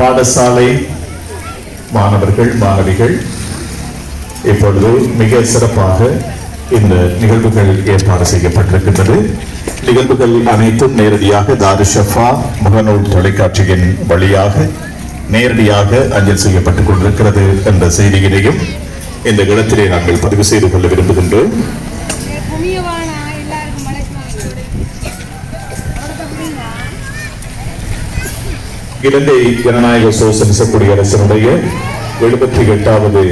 பாடசாலை மாணவர்கள் மாணவிகள் இப்பொழுது மிக சிறப்பாக இந்த நிகழ்வுகள் ஏற்பாடு செய்யப்பட்டிருக்கின்றது. நிகழ்வுகள் அனைத்தும் நேரடியாக தாருஷஃபா முகநூல் தொலைக்காட்சியின் வழியாக நேரடியாக அஞ்சல் செய்யப்பட்டுக் கொண்டிருக்கிறது என்ற செய்தியினையும் இந்த இடத்திலே நாங்கள் பதிவு செய்து கொள்ள விரும்புகின்றோம். இலங்கை ஜனநாயக சோசலிச குடியரசினுடைய 78வது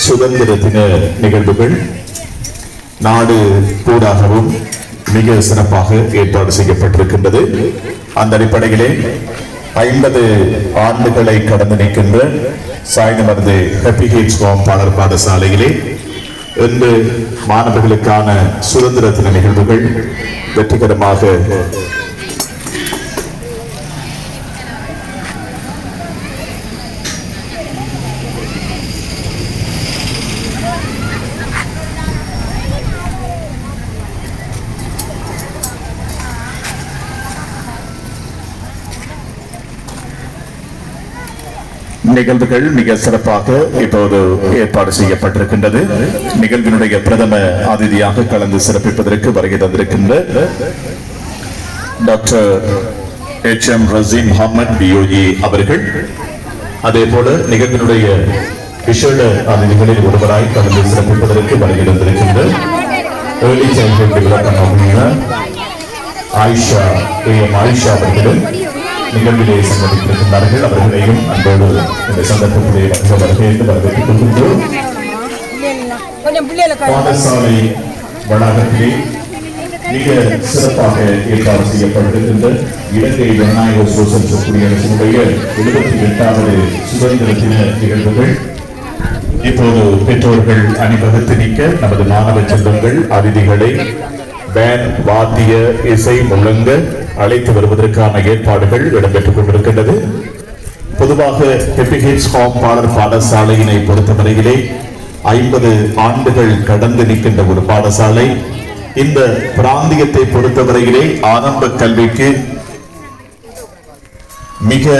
சுதந்திர தின நிகழ்வுகள் நாடு கூடாகவும் மிக சிறப்பாக ஏற்பாடு செய்யப்பட்டிருக்கின்றது. அந்த அடிப்படையிலே 50 ஆண்டுகளை கடந்து நிற்கின்ற சாய்ந்தமர்ந்து ஹாப்பி ஹீட்ஸ் பாடர் பாடசாலையிலே இன்று மாணவர்களுக்கான சுதந்திர தின நிகழ்வுகள் வெற்றிகரமாக நிகழ்வுகள் மிக சிறப்பாக இப்போது ஏற்பாடு செய்யப்பட்டிருக்கின்றது. நிகழ்வினுடைய பிரதம அதிதியாக கலந்து சிறப்பிப்பதற்கு வருகை தந்திருக்கின்ற டாக்டர் HM ரசீம் முகமது பியோஜி அவர்கள், அதே போல நிகழ்வினுடைய விசேட அதிதிகளில் ஒருவராய் கலந்து சிறப்பிப்பதற்கு வருகை தந்திருக்கின்ற early childhood development officer Ayesha அவர்களும் நிகழ்விலே சம்பந்தித்திருக்கின்றார்கள். அவர்களையும் அன்போடு இந்த சந்தர்ப்பத்திலே வரவேற்றுக் கொள்கின்றோம். பாடசாலை வளாகத்திலே மிக சிறப்பாக ஏற்பாடு செய்யப்பட்டிருக்கின்ற இலங்கை ஜனநாயக சோசலிச குடியரசினுடைய 78வது சுதந்திர தின நிகழ்வுகள் இப்போது பெற்றோர்கள் அணிவகுத்து நிற்க நமது மாணவ செல்வங்கள் அதிதிகளை பேண்ட் வாத்திய இசை முழங்க அழைத்து வருவதற்கான ஏற்பாடுகள் இடம்பெற்றுக் கொண்டிருக்கின்றது. பொதுவாக ஹாப்பி ஹீட்ஸ் பாடர் பாடசாலையினை பொறுத்தவரையிலே 50 ஆண்டுகள் கடந்து நிற்கின்ற ஒரு பாடசாலை. இந்த பிராந்தியத்தை பொறுத்தவரையிலே ஆரம்ப கல்விக்கு மிக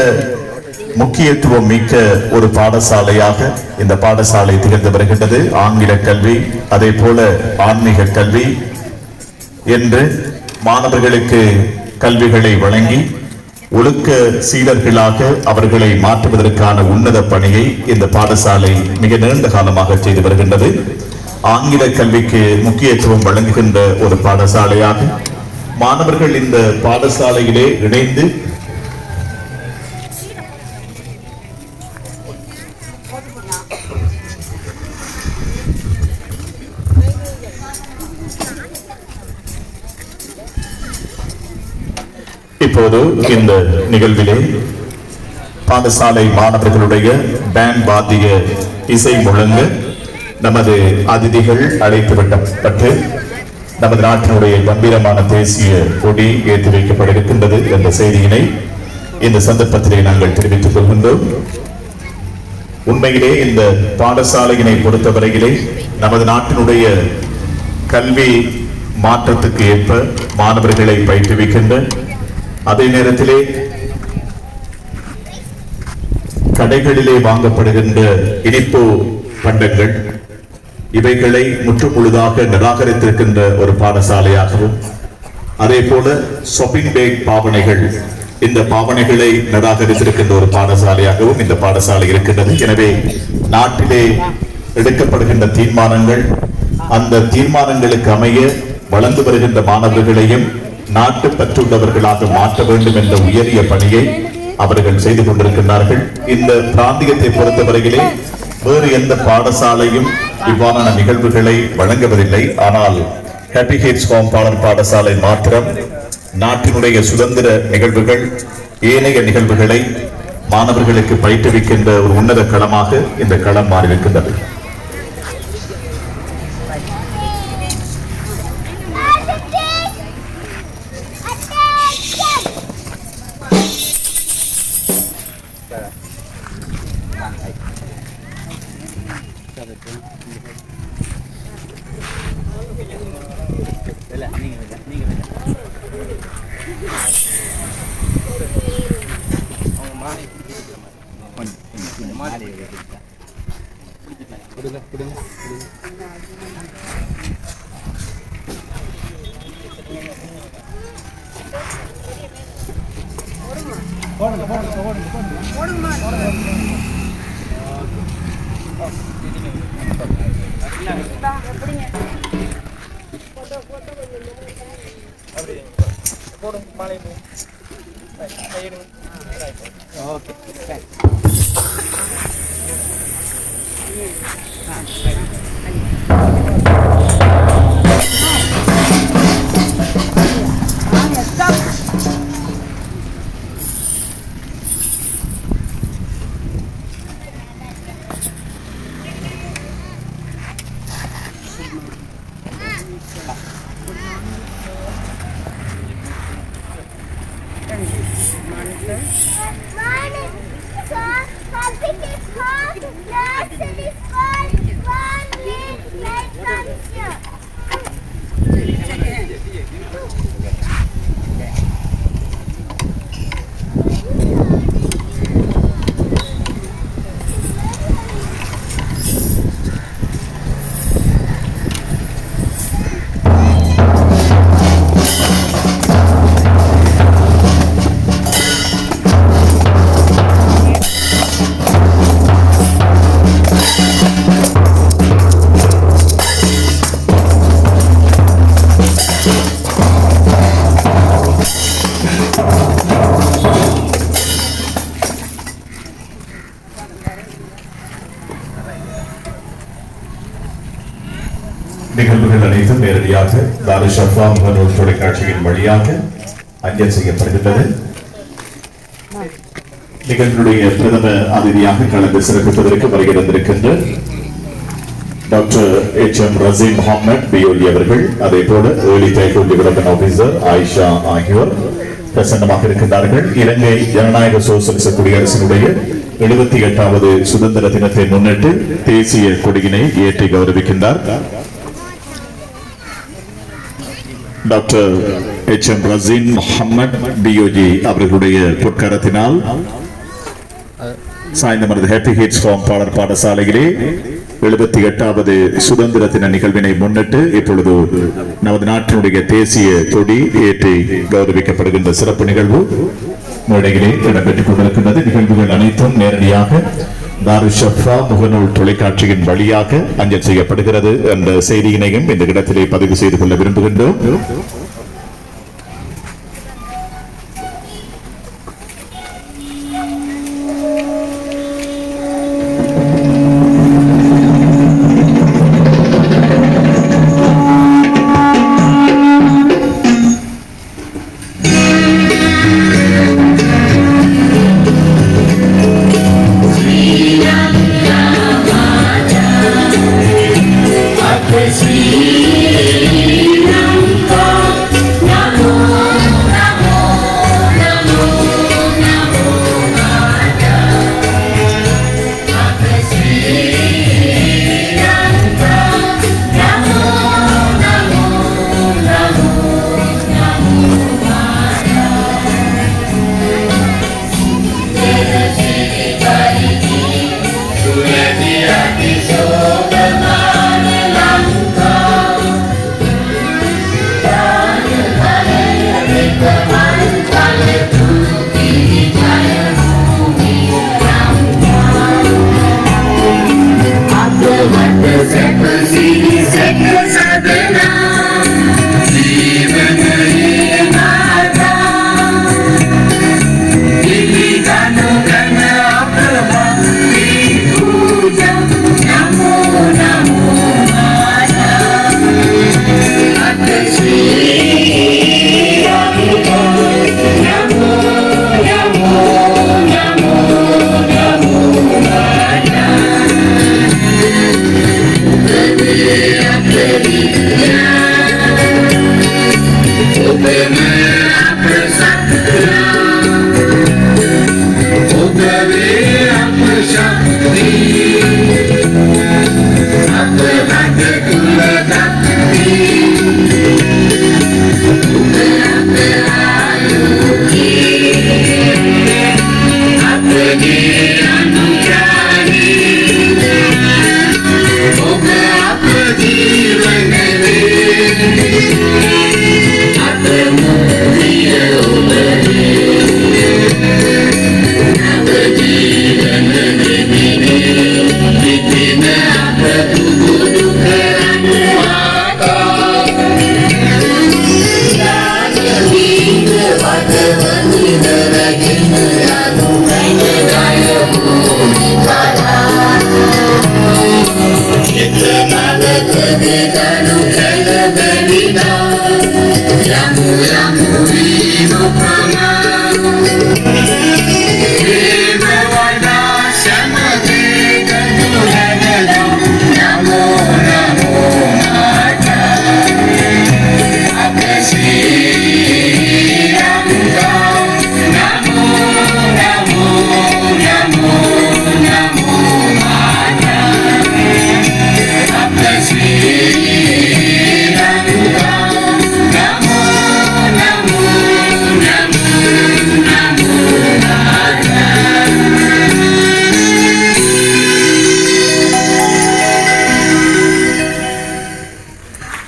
முக்கியத்துவம் மிக்க ஒரு பாடசாலையாக இந்த பாடசாலை திகழ்ந்து வருகின்றது. ஆங்கில கல்வி, அதே போல ஆன்மீக கல்வி என்று மாணவர்களுக்கு கல்விகளை வழங்கி ஒழுக்க சீலர்களாக அவர்களை மாற்றுவதற்கான உன்னத பணியை இந்த பாடசாலை மிக நீண்ட காலமாக செய்து வருகின்றது. ஆங்கில கல்விக்கு முக்கியத்துவம் வழங்குகின்ற ஒரு பாடசாலையாக மாணவர்கள் இந்த பாடசாலையிலே இணைந்து இப்போது இந்த நிகழ்விலே பாடசாலை மாணவர்களுடைய பேண்ட் வாத்திய இசை முழங்க நமது அதிதிகள் அழைத்து விடப்பட்டு நமது நாட்டினுடைய கம்பீரமான தேசிய கொடி ஏற்றி வைக்கப்பட்டிருக்கின்றது என்ற செய்தியினை இந்த சந்தர்ப்பத்திலே நாங்கள் தெரிவித்துக் கொள்கின்றோம். உண்மையிலே இந்த பாடசாலையினை பொறுத்தவரையிலே நமது நாட்டினுடைய கல்வி மாற்றத்துக்கு ஏற்ப மாணவர்களை பயிற்றுவிக்கின்ற, அதே நேரத்திலே கடைகளிலே வாங்கப்படுகின்ற இனிப்பு பண்டங்கள் இவைகளை முற்றுமுழுதாக நிராகரித்திருக்கின்ற ஒரு பாடசாலையாகவும், அதே போல ஷாப்பிங் பேக் பாவனைகள், இந்த பாவனைகளை நிராகரித்திருக்கின்ற ஒரு பாடசாலையாகவும் இந்த பாடசாலை இருக்கின்றது. எனவே நாட்டிலே எடுக்கப்படுகின்ற தீர்மானங்கள், அந்த தீர்மானங்களுக்கு அமைய வளர்ந்து வருகின்ற மாணவர்களையும் நாட்டு பற்றுள்ளவர்களாக மாற்ற வேண்டும் என்ற உயரிய பணியை அவர்கள் செய்து கொண்டிருக்கிறார்கள். இந்த பிராந்தியத்தை பொறுத்தவரையிலே வேறு எந்த பாடசாலையும் இவ்வாறான நிகழ்வுகளை வழங்குவதில்லை. ஆனால் ஹாப்பி ஹீட்ஸ் பாடர் பாடசாலை மாத்திரம் நாட்டினுடைய சுதந்திர நிகழ்வுகள், ஏனைய நிகழ்வுகளை மாணவர்களுக்கு பயிற்றுவிக்கின்ற ஒரு உன்னத களமாக இந்த களம் மாறியிருக்கின்றது. நிகழ்வுகள் அனைத்தும் நேரடியாக தாருஷ் ஷஃபா முகநூல் தொலைக்காட்சியின் வழியாக அஞ்சல் செய்யப்படுகின்றது. நிகழ்வுடைய பிரதம அதிதியாக கலந்து சிறப்பிப்பதற்கு வருகின்றிருக்கின்ற டாக்டர் எச்.எம். ரசீம் முகமது பியோலி அவர்கள், அதே போல early childhood development officer Ayesha ஆகியோர் பிரசன்னமாக இருக்கின்றார்கள். இலங்கை ஜனநாயக சோசலிச குடியரசினுடைய 78வது சுதந்திர தினத்தை முன்னிட்டு தேசிய கொடியினை ஏற்றி கௌரவிக்கின்றார். Doctor H M. ரசீம் முகமது பியோலி அவர்களுடைய பொற்கரத்தினால் சாய்ந்தமரது ஹாப்பி ஹிட்ஸ் ஃபார்ம் பாடல் பாடசாலையிலே 78வது சுதந்திர தின நிகழ்வினை முன்னிட்டு இப்பொழுது நமது நாட்டினுடைய தேசிய கொடி ஏற்றி கௌரவிக்கப்படுகின்ற சிறப்பு நிகழ்வு மேடையிலே இடம்பெற்றுக் கொண்டிருக்கின்றது. நிகழ்வுகள் அனைத்தும் நேரடியாக தாருஷ் ஷஃபா முகநூல் தொலைக்காட்சியின் வழியாக அஞ்சல் செய்யப்படுகிறது என்ற செய்தியினையும் இந்த இடத்திலே பதிவு செய்து கொள்ள விரும்புகின்றோம். Sri Lanka.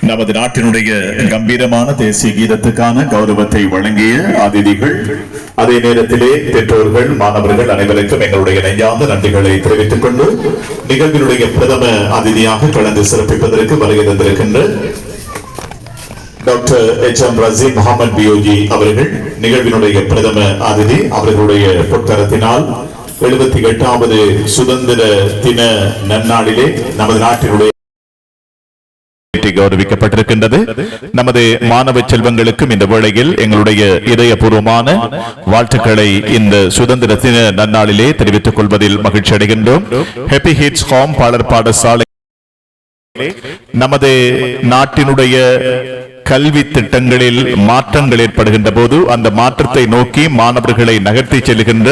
நமது நாட்டினுடைய கம்பீரமான தேசிய கீதத்துக்கான கௌரவத்தை வழங்கிய அதிதிகள், அதே நேரத்திலே பெற்றோர்கள், மாணவர்கள் அனைவருக்கும் எங்களுடைய நெஞ்சார்ந்த நன்றிகளை தெரிவித்துக் கொண்டு நிகழ்வினுடைய பிரதம அதிதியாக கலந்து சிறப்பிப்பதற்கு வருகை தந்திருக்கின்ற டாக்டர் எச்.எம். ரசீம் முகமது பியோஜி அவர்கள் நிகழ்வினுடைய பிரதம அதிதி. அவர்களுடைய பொற்கரத்தினால் 78வது சுதந்திர தின நன்னாளிலே நமது நாட்டினுடைய கௌரவிக்கப்பட்டிருக்கின்றது. நமது மாணவ செல்வங்களுக்கும் இந்த வேளையில் எங்களுடைய இதயபூர்வமான வாழ்த்துக்களை இந்த சுதந்திர தின நன்னாளிலே தெரிவித்துக் கொள்வதில் மகிழ்ச்சி அடைகின்றோம். ஹேப்பி ஹிட்ஸ் ஹோம் பாடற் பாடசாலை நமது நாட்டினுடைய கல்வி திட்டங்களில் மாற்றங்கள் ஏற்படுகின்ற போது அந்த மாற்றத்தை நோக்கி மாணவர்களை நகர்த்தி செல்கின்ற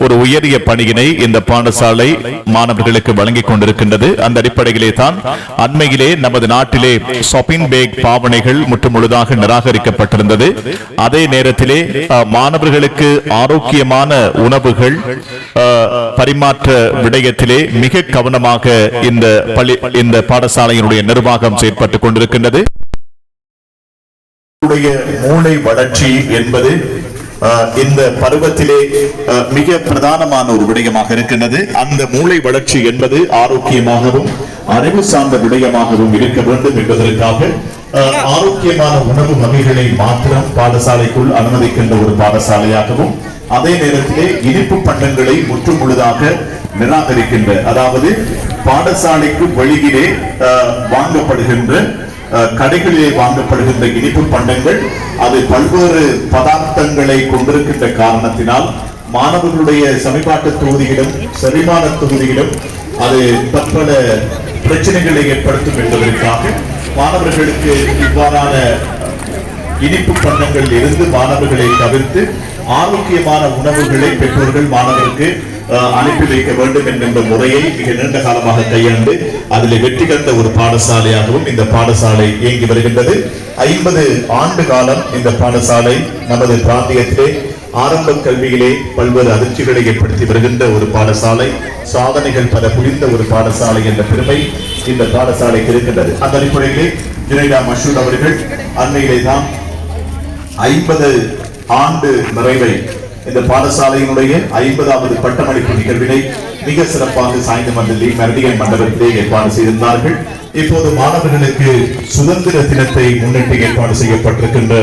ஒரு உயரிய பணியினை இந்த பாடசாலை மாணவர்களுக்கு வழங்கிக் கொண்டிருக்கின்றது. அந்த அடிப்படையிலே தான் அண்மையிலே நமது நாட்டிலே ஷாப்பிங் பேக் பாவனைகள் முற்றுமுழுதாக நிராகரிக்கப்பட்டிருந்தது. அதே நேரத்திலே மாணவர்களுக்கு ஆரோக்கியமான உணவுகள் பரிமாற்ற விடயத்திலே மிக கவனமாக இந்த பாடசாலையினுடைய நிர்வாகம் செயற்பட்டுக் கொண்டிருக்கின்றது. மூளை வளர்ச்சி என்பது இந்த பருவத்திலே மிக பிரதானமான ஒரு விடயமாக இருக்கின்றது. அந்த மூளை வளர்ச்சி என்பது ஆரோக்கியமாகவும் அறிவு சார்ந்த விடயமாகவும் இருக்க வேண்டும் என்பதற்காக ஆரோக்கியமான உணவு வகைகளை மாத்திரம் பாடசாலைக்குள் அனுமதிக்கின்ற ஒரு பாடசாலையாகவும், அதே நேரத்திலே இனிப்பு பண்டங்களை முற்றுமுழுதாக நிராகரிக்கின்ற, அதாவது பாடசாலைக்கு வெளியிலே வாங்கப்படுகின்ற கடைகளிலே வாங்கப்படுகின்ற இனிப்பு பண்டங்கள் அது பல்வேறு பதார்த்தங்களை கொண்டிருக்கின்ற காரணத்தினால் மாணவர்களுடைய சமீபாட்டு தொகுதியிலும் செரிமான தொகுதியிலும் அது பற்பல பிரச்சனைகளை ஏற்படுத்தும் என்பதற்காக மாணவர்களுக்கு இவ்வாறான இனிப்பு பண்டங்கள் இருந்து மாணவர்களை தவிர்த்து ஆரோக்கியமான உணவுகளை பெற்றோர்கள் மாணவருக்கு அனுப்பி வைக்க வேண்டும் என்கின்ற முறையை மிக நீண்ட காலமாக கையாண்டு அதில் வெற்றி கண்ட ஒரு பாடசாலையாகவும் இந்த பாடசாலை இயங்கி வருகின்றது. 50 ஆண்டு காலம் இந்த பாடசாலை நமது பிராந்தியத்திலே ஆரம்ப கல்வியிலே பல்வேறு அதிர்ச்சிகளை ஏற்படுத்தி வருகின்ற ஒரு பாடசாலை, சாதனைகள் பல புரிந்த ஒரு பாடசாலை என்ற பெருமை இந்த பாடசாலைக்கு இருக்கின்றது. அந்த அடிப்படையிலே ஜுனைடா மஷூத் அவர்கள் அண்மையிலே தான் 50 ஆண்டு நிறைவை இந்த பாடசாலையினுடைய 50வது பட்டமளிப்பு நிகழ்வினை மிக சிறப்பாக சாய்ந்தமண்டலி மெரிடியன் மண்டபத்திலே ஏற்பாடு செய்திருந்தார்கள். இப்போது மாணவர்களுக்கு சுதந்திர தினத்தை முன்னிட்டு ஏற்பாடு செய்யப்பட்டிருக்கின்ற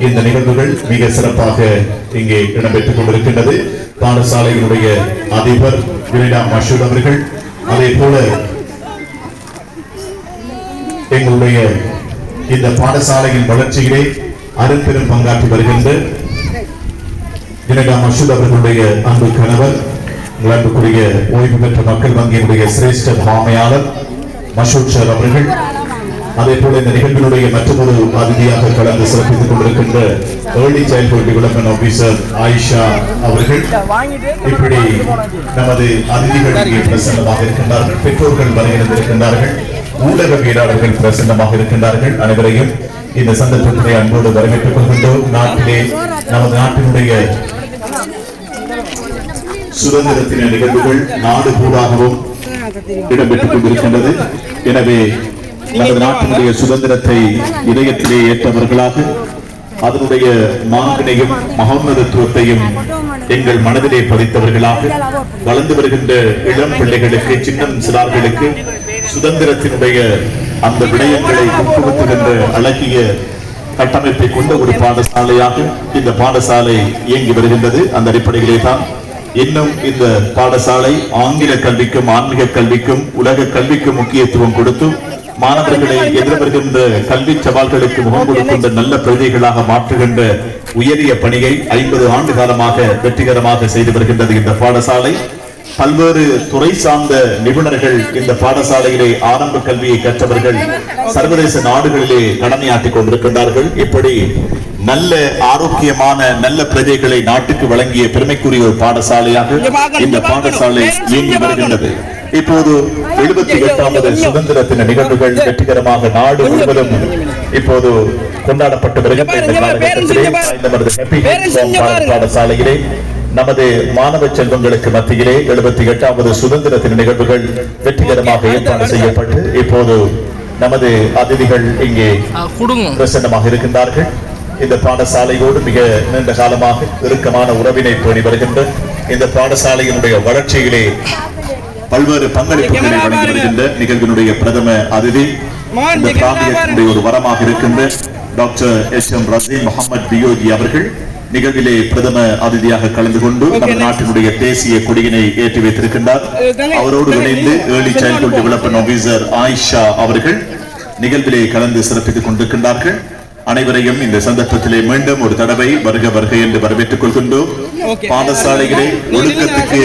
இந்த நிகழ்வுகள் மிக சிறப்பாக இங்கே இடம்பெற்றுக் கொண்டிருக்கின்றது. பாடசாலையினுடைய அதிபர் ஜுனைடா மஷூத் அவர்கள், அதே போல எங்களுடைய இந்த பாடசாலையின் வளர்ச்சியிலே அரும்பெரும் பங்காற்றி வருகின்ற ஜுனைடா மஷூத் அவர்களுடைய அன்பு கணவர், அன்புக்குரிய ஓய்வு பெற்ற மக்கள் வங்கியினுடைய சிரேஷ்ட ஆணையாளர் மஷூத் சார் அவர்கள், அதே போல இந்த நிகழ்வினுடைய மற்றொரு அதிதியாக கலந்து சிறப்பித்துக் கொண்டிருக்கின்ற early childhood development officer Ayesha அவர்கள், இப்படி நமது அதிதிகள் இங்கே பிரசன்னமாக இருக்கின்றார்கள். பெற்றோர்கள் வருகின்றிருக்கின்றார்கள், ஊடகவியலாளர்கள் பிரசன்னமாக இருக்கின்றார்கள். அனைவரையும் இந்த சந்தர்ப்பத்திலே அன்போடு வரவேற்றுக் கொள்கின்றோம். நாட்டிலே நமது நாட்டினுடைய சுதந்திர தின நிகழ்வுகள் நாடு பூராகவும் இடம்பெற்றுக் கொண்டிருக்கின்றது. எனவே நமது நாட்டினுடைய சுதந்திரத்தை இதயத்திலே ஏற்றவர்களாக அதனுடைய மாண்பினையும் மகோன்னதத்துவத்தையும் எங்கள் மனதிலே பதித்தவர்களாக வளர்ந்து வருகின்ற இளம் பிள்ளைகளுக்கு, சின்னம் சிறார்களுக்கு சுதந்திரத்தினுடைய அந்த விடயங்களை உட்புகுத்துகின்ற அழகிய கட்டமைப்பை கொண்ட ஒரு பாடசாலையாக இந்த பாடசாலை இயங்கி வருகின்றது. அந்த அடிப்படையிலே தான் இன்னும் இந்த பாடசாலை ஆங்கில கல்விக்கும் ஆன்மீக கல்விக்கும் உலக கல்விக்கும் முக்கியத்துவம் கொடுத்து மாணவர்களை எதிர்வருகின்ற கல்வி சவால்களுக்கு முகம் கொடுக்கின்ற நல்ல பிரதிகளாக மாற்றுகின்ற உயரிய பணியை 50 ஆண்டு காலமாக வெற்றிகரமாக செய்து வருகின்றது இந்த பாடசாலை. பல்வேறு துறை சார்ந்த நிபுணர்கள் இந்த பாடசாலையிலே ஆரம்ப கல்வியை கற்றவர்கள் சர்வதேச நாடுகளிலே கடமையாற்றிக் கொண்டிருக்கின்றார்கள். இப்படி நல்ல ஆரோக்கியமான நல்ல பிரஜைகளை நாட்டுக்கு வழங்கிய பெருமைக்குரிய ஒரு பாடசாலையாக இந்த பாடசாலை இயங்கி வருகின்றது. இப்போது 78வது சுதந்திர தின நிகழ்வுகள் வெற்றிகரமாக நாடு முழுவதும் இப்போது கொண்டாடப்பட்டு வருகின்ற இந்த காலகட்டத்திலே பாடசாலையிலே நமது மாணவ செல்வங்களுக்கு மத்தியிலே 78வது சுதந்திர தின நிகழ்வுகள் வெற்றிகரமாக ஏற்பாடு செய்யப்பட்டு இப்போது நமது அதிதிகள் இங்கே பிரசன்னமாக இருக்கின்றார்கள். இந்த பாடசாலையோடு மிக நீண்ட காலமாக இறுக்கமான உறவினை பேணி வருகின்ற இந்த பாடசாலையினுடைய வளர்ச்சியிலே பல்வேறு பங்களிப்புகளை வழங்கி வருகின்ற நிகழ்வினுடைய பிரதம அதிதி இந்த பிராந்தியத்தினுடைய ஒரு வரமாக இருக்கின்ற டாக்டர் SM ரசீம் முகமது பியோஜி அவர்கள் நிகழ்விலே பிரதம அதிதியாக கலந்து கொண்டு நமது நாட்டினுடைய தேசிய கொடியினை ஏற்றி வைத்திருக்கின்றார். அவரோடு இணைந்து early childhood development officer Ayesha அவர்கள் நிகழ்விலே கலந்து சிறப்பித்துக் கொண்டிருக்கின்றார்கள். அனைவரையும் இந்த சந்தர்ப்பத்திலே மீண்டும் ஒரு தடவை வருக வருக என்று வரவேற்றுக் கொள்கின்றோம். பாடசாலைகளே ஒழுக்கத்துக்கு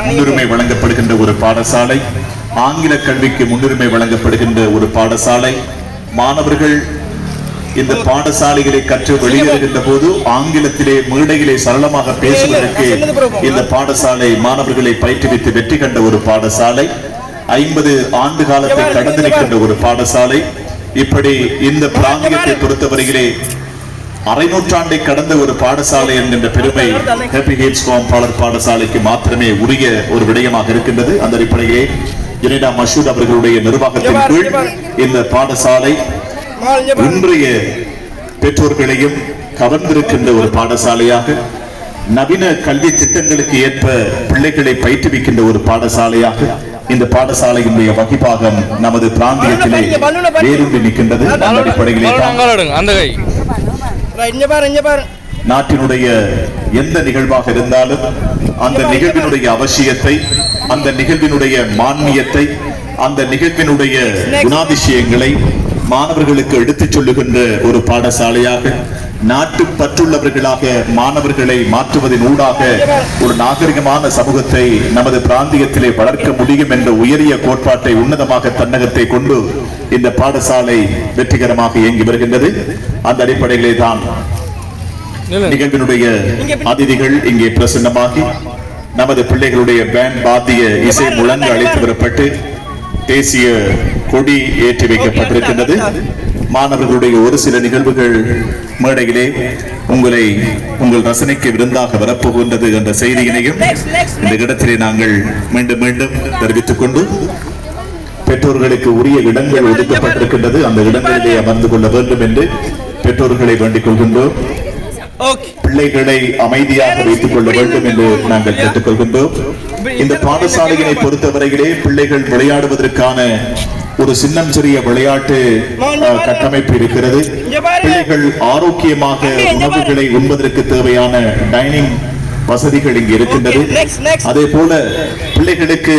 முன்னுரிமை வழங்கப்படுகின்ற ஒரு பாடசாலை, ஆங்கில கல்விக்கு முன்னுரிமை வழங்கப்படுகின்ற ஒரு பாடசாலை. மாணவர்கள் இந்த பாடசாலைகளை கற்று வெளியேறுகின்ற போது ஆங்கிலத்திலே மேடையிலே சரளமாக பேசுவதற்கு இந்த பாடசாலை மாணவர்களை பயிற்றுவித்து வெற்றி கண்ட ஒரு பாடசாலை. 50 ஆண்டு காலத்தை கடந்து நிற்கின்ற ஒரு பாடசாலை. இப்படி இந்த பிராந்தியத்தை பொறுத்தவரையிலே அரை நூற்றாண்டை கடந்த ஒரு பாடசாலை என்கின்ற பெருமை ஹேப்பி ஹேட்ஸ் பாலர் பாடசாலைக்கு மாத்திரமே உரிய ஒரு விடயமாக இருக்கின்றது. அந்த அடிப்படையிலே ஜெனிடா மஷூத் அவர்களுடைய நிர்வாகத்தின் கீழ் இந்த பாடசாலை இன்றைய பெற்றோர்களையும் கவர்ந்திருக்கின்ற ஒரு பாடசாலையாக, நவீன கல்வி திட்டங்களுக்கு ஏற்ப பிள்ளைகளை பயிற்றுவிக்கின்ற ஒரு பாடசாலையாக இந்த பாடசாலையினுடைய வகிபாகம் நமது பிராந்தியத்திலே வேரூன்றி நிற்கின்றது. அந்த அடிப்படையிலே நாட்டினுடைய எந்த நிகழ்வாக இருந்தாலும் அந்த நிகழ்வினுடைய அவசியத்தை, அந்த நிகழ்வினுடைய மான்மியத்தை, அந்த நிகழ்வினுடைய குணாதிசயங்களை மாணவர்களுக்கு எடுத்துச் சொல்லுகின்ற ஒரு பாடசாலையாக, நாட்டு பற்றுள்ளவர்களாக மாணவர்களை மாற்றுவதன் ஊடாக ஒரு நாகரிகமான சமூகத்தை நமது பிராந்தியத்திலே வளர்க்க முடியும் என்ற உயரிய கோட்பாட்டை உன்னதமாக தன்னகத்தை கொண்டு இந்த பாடசாலை வெற்றிகரமாக இயங்கி வருகின்றது. அந்த அடிப்படையிலே தான் நிகழ்வினுடைய அதிதிகள் இங்கே பிரசன்னமாகி நமது பிள்ளைகளுடைய பேண்ட் வாத்திய இசை முழங்கு அழைத்து வரப்பட்டு தேசிய கொடி ஏற்றி வைக்கப்பட்டிருக்கின்றது. மாணவர்களுடைய ஒரு சில நிகழ்வுகள் மேடையிலே உங்கள் ரசனைக்கு விருந்தாக வரப்போகின்றது என்ற செய்தியினையும் இந்த இடத்திலே நாங்கள் மீண்டும் மீண்டும் தெரிவித்துக் கொண்டு பெற்றோர்களுக்கு உரிய இடங்கள் ஒதுக்கப்பட்டிருக்கின்றது. அந்த இடங்களிலே அமர்ந்து கொள்ள வேண்டும் என்று பெற்றோர்களை வேண்டிக் கொள்கின்றோம். பிள்ளைகளை அமைதியாக வைத்துக் கொள்ள வேண்டும் என்று நாங்கள் கேட்டுக்கொள்கின்றோம். இந்த பாடசாலையை பொறுத்தவரையிலே பிள்ளைகள் விளையாடுவதற்கான ஒரு சின்னம் சிறிய விளையாட்டு கட்டமைப்பு இருக்கிறது. பிள்ளைகள் ஆரோக்கியமாக உணவுகளை உண்பதற்கு தேவையான டைனிங் வசதிகள் இங்கு இருக்கின்றது. அதே போல பிள்ளைகளுக்கு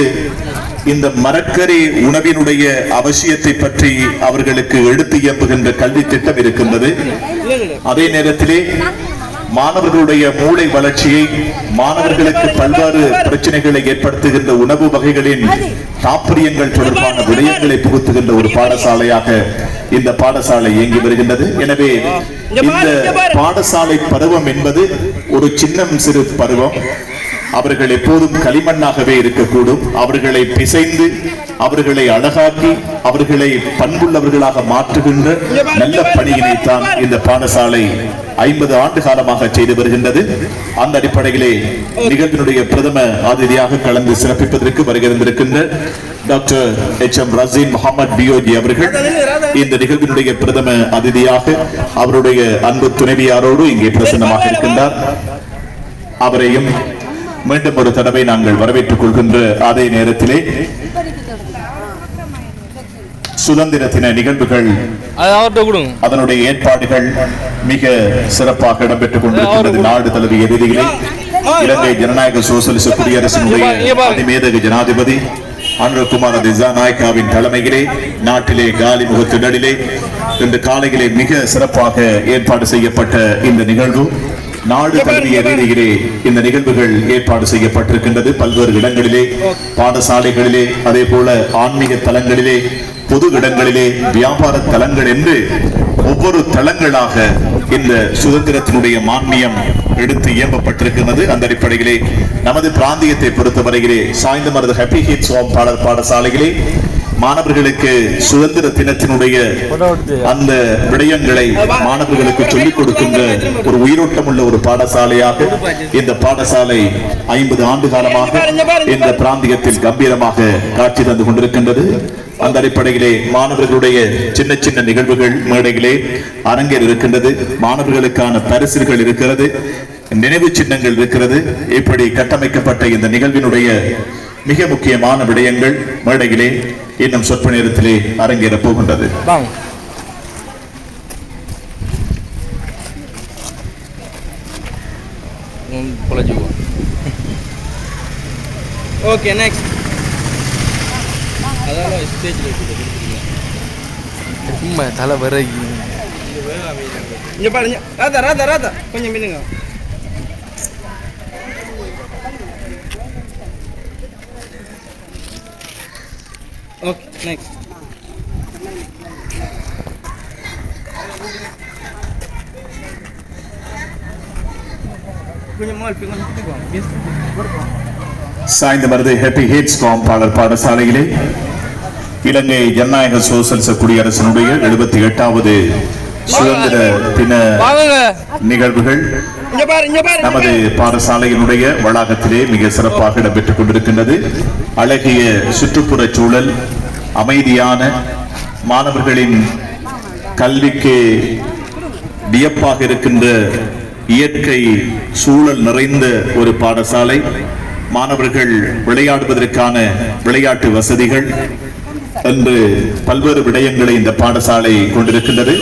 இந்த மரக்கறி உணவினுடைய அவசியத்தை பற்றி அவர்களுக்கு எடுத்து இயம்புகின்ற கல்வி திட்டம் இருக்கின்றது. அதே நேரத்திலே மாணவர்களுடைய மூளை வளர்ச்சியை, மாணவர்களுக்கு பல்வேறு பிரச்சனைகளை ஏற்படுத்துகின்ற உணவு வகைகளின் தாற்பயங்கள் தொடர்பான விடயங்களை புகுத்துகின்ற ஒரு பாடசாலையாக இந்த பாடசாலை இயங்கி வருகின்றது. எனவே இந்த பாடசாலை பருவம் என்பது ஒரு சின்னம் சிறு பருவம். அவர்கள் எப்போதும் களிமண்ணாகவே இருக்கக்கூடும். அவர்களை பிசைந்து, அவர்களை அழகாக்கி, அவர்களை பண்புள்ளவர்களாக மாற்றுகின்ற நல்ல பணியினைத்தான் இந்த பாடசாலை 50 ஆண்டு காலமாக செய்து வருகின்றது. அந்த அடிப்படையிலே நிகழ்வினுடைய பிரதம அதிதியாக கலந்து சிறப்பிப்பதற்கு வருகின்றிருக்கின்ற டாக்டர் H.M. ரசீன் முகமது பியோஜி அவர்கள் இந்த நிகழ்வினுடைய பிரதம அதிதியாக அவருடைய அன்பு துணைவியாரோடு இங்கே பிரசன்னமாக இருக்கின்றார். அவரையும் மீண்டும் ஒரு தடவை நாங்கள் வரவேற்றுக் கொள்கின்ற அதே நேரத்திலே சுதந்திர தின நிகழ்வுகள் அதனுடைய ஏற்பாடுகள் மிக சிறப்பாக இடம்பெற்றுக் கொண்டிருக்கின்றது. நாடு தழுவிய ரீதியிலே இலங்கை ஜனநாயக சோசலிச குடியரசினுடைய அதிமேதகு ஜனாதிபதி அனுரகுமார திசாநாயக்காவின் தலைமையிலே நாட்டிலே காலி முகத்திடலிலே இன்று காலையிலே மிக சிறப்பாக ஏற்பாடு செய்யப்பட்ட இந்த நிகழ்வு நாடு தழுவிய ரீதியிலே இந்த நிகழ்வுகள் ஏற்பாடு செய்யப்பட்டிருக்கின்றது. பல்வேறு இடங்களிலே, பாடசாலைகளிலே, அதே போல ஆன்மீக தலங்களிலே, பொது இடங்களிலே, வியாபார தலங்கள் என்று ஒவ்வொரு தளங்களாக இந்த சுதந்திரத்தினுடைய மான்மியம் எடுத்து இயம்பப்பட்டிருக்கிறது. அந்த அடிப்படையிலே நமது பிராந்தியத்தை பொறுத்தவரையிலே சாய்ந்தமருது ஹாப்பி ஹிட்ஸ் ஹோம் பாடசாலையிலே மாணவர்களுக்கு சுதந்திர தினத்தினுடைய அந்த விடயங்களை மாணவர்களுக்கு சொல்லிக் கொடுக்கின்ற ஒரு உயிரோட்டம் உள்ள ஒரு பாடசாலையாக இந்த பாடசாலை 50 ஆண்டு காலமாக இந்த பிராந்தியத்தில் கம்பீரமாக காட்சி தந்து கொண்டிருக்கின்றது. அந்த அடிப்படையிலே மாணவர்களுடைய சின்ன சின்ன நிகழ்வுகள் மேடைகளே அரங்கேற இருக்கின்றது. மாணவர்களுக்கான பரிசுகள் இருக்கிறது, நினைவு சின்னங்கள் இருக்கிறது. இப்படி கட்டமைக்கப்பட்ட இந்த நிகழ்வினுடைய மிக முக்கியமான விடயங்கள் மேடையிலே இன்னும் சொற்ப நேரத்திலே அரங்கேற போகின்றது. Okay, next. அதெல்லாம் ஸ்டேஜ்ல சும்மா தலை வரகி இங்க பாருங்க. ராதா ராதா ராதா கொஞ்சம் மின்னுங்க. Okay, next. கொஞ்சம் மால் பிங்க சாய்ந்தமருது ஹாப்பி ஹிட்ஸ் ஹோம் பாடசாலையிலே இலங்கை ஜனநாயக சோசலிச குடியரசினுடைய 78வது சுதந்திர தின நிகழ்வுகள் நமது பாடசாலையினுடைய வளாகத்திலே மிக சிறப்பாக இடம்பெற்றுக் கொண்டிருக்கின்றது. அழகிய சுற்றுப்புற சூழல், அமைதியான, மாணவர்களின் கல்விக்கு வியப்பாக இருக்கின்ற இயற்கை சூழல் நிறைந்த ஒரு பாடசாலை. மாணவர்கள் விளையாடுவதற்கான விளையாட்டு வசதிகள் என்று பல்வேறு விடயங்களை இந்த பாடசாலை கொண்டிருக்கின்றது.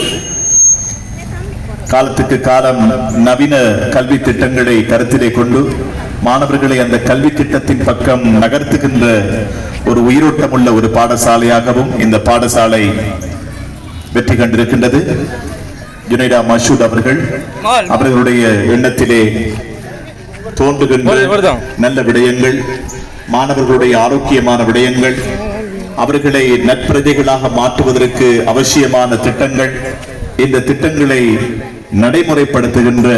காலத்துக்கு காலம் நவீன கல்வி திட்டங்களை கருத்திலே கொண்டு மாணவர்களை அந்த கல்வி திட்டத்தின் பக்கம் நகர்த்துகின்ற ஒரு உயிரோட்டம் உள்ள ஒரு பாடசாலையாகவும் இந்த பாடசாலை வெற்றி கண்டிருக்கின்றது. ஜுனைடா மசூத் அவர்களுடைய எண்ணத்திலே தோன்றுகின்ற நல்ல விடயங்கள், மாணவர்களுடைய ஆரோக்கியமான விடயங்கள், அவர்களை நற்பிரஜைகளாக மாற்றுவதற்கு அவசியமான திட்டங்கள், இந்த திட்டங்களை நடைமுறைப்படுத்துகின்ற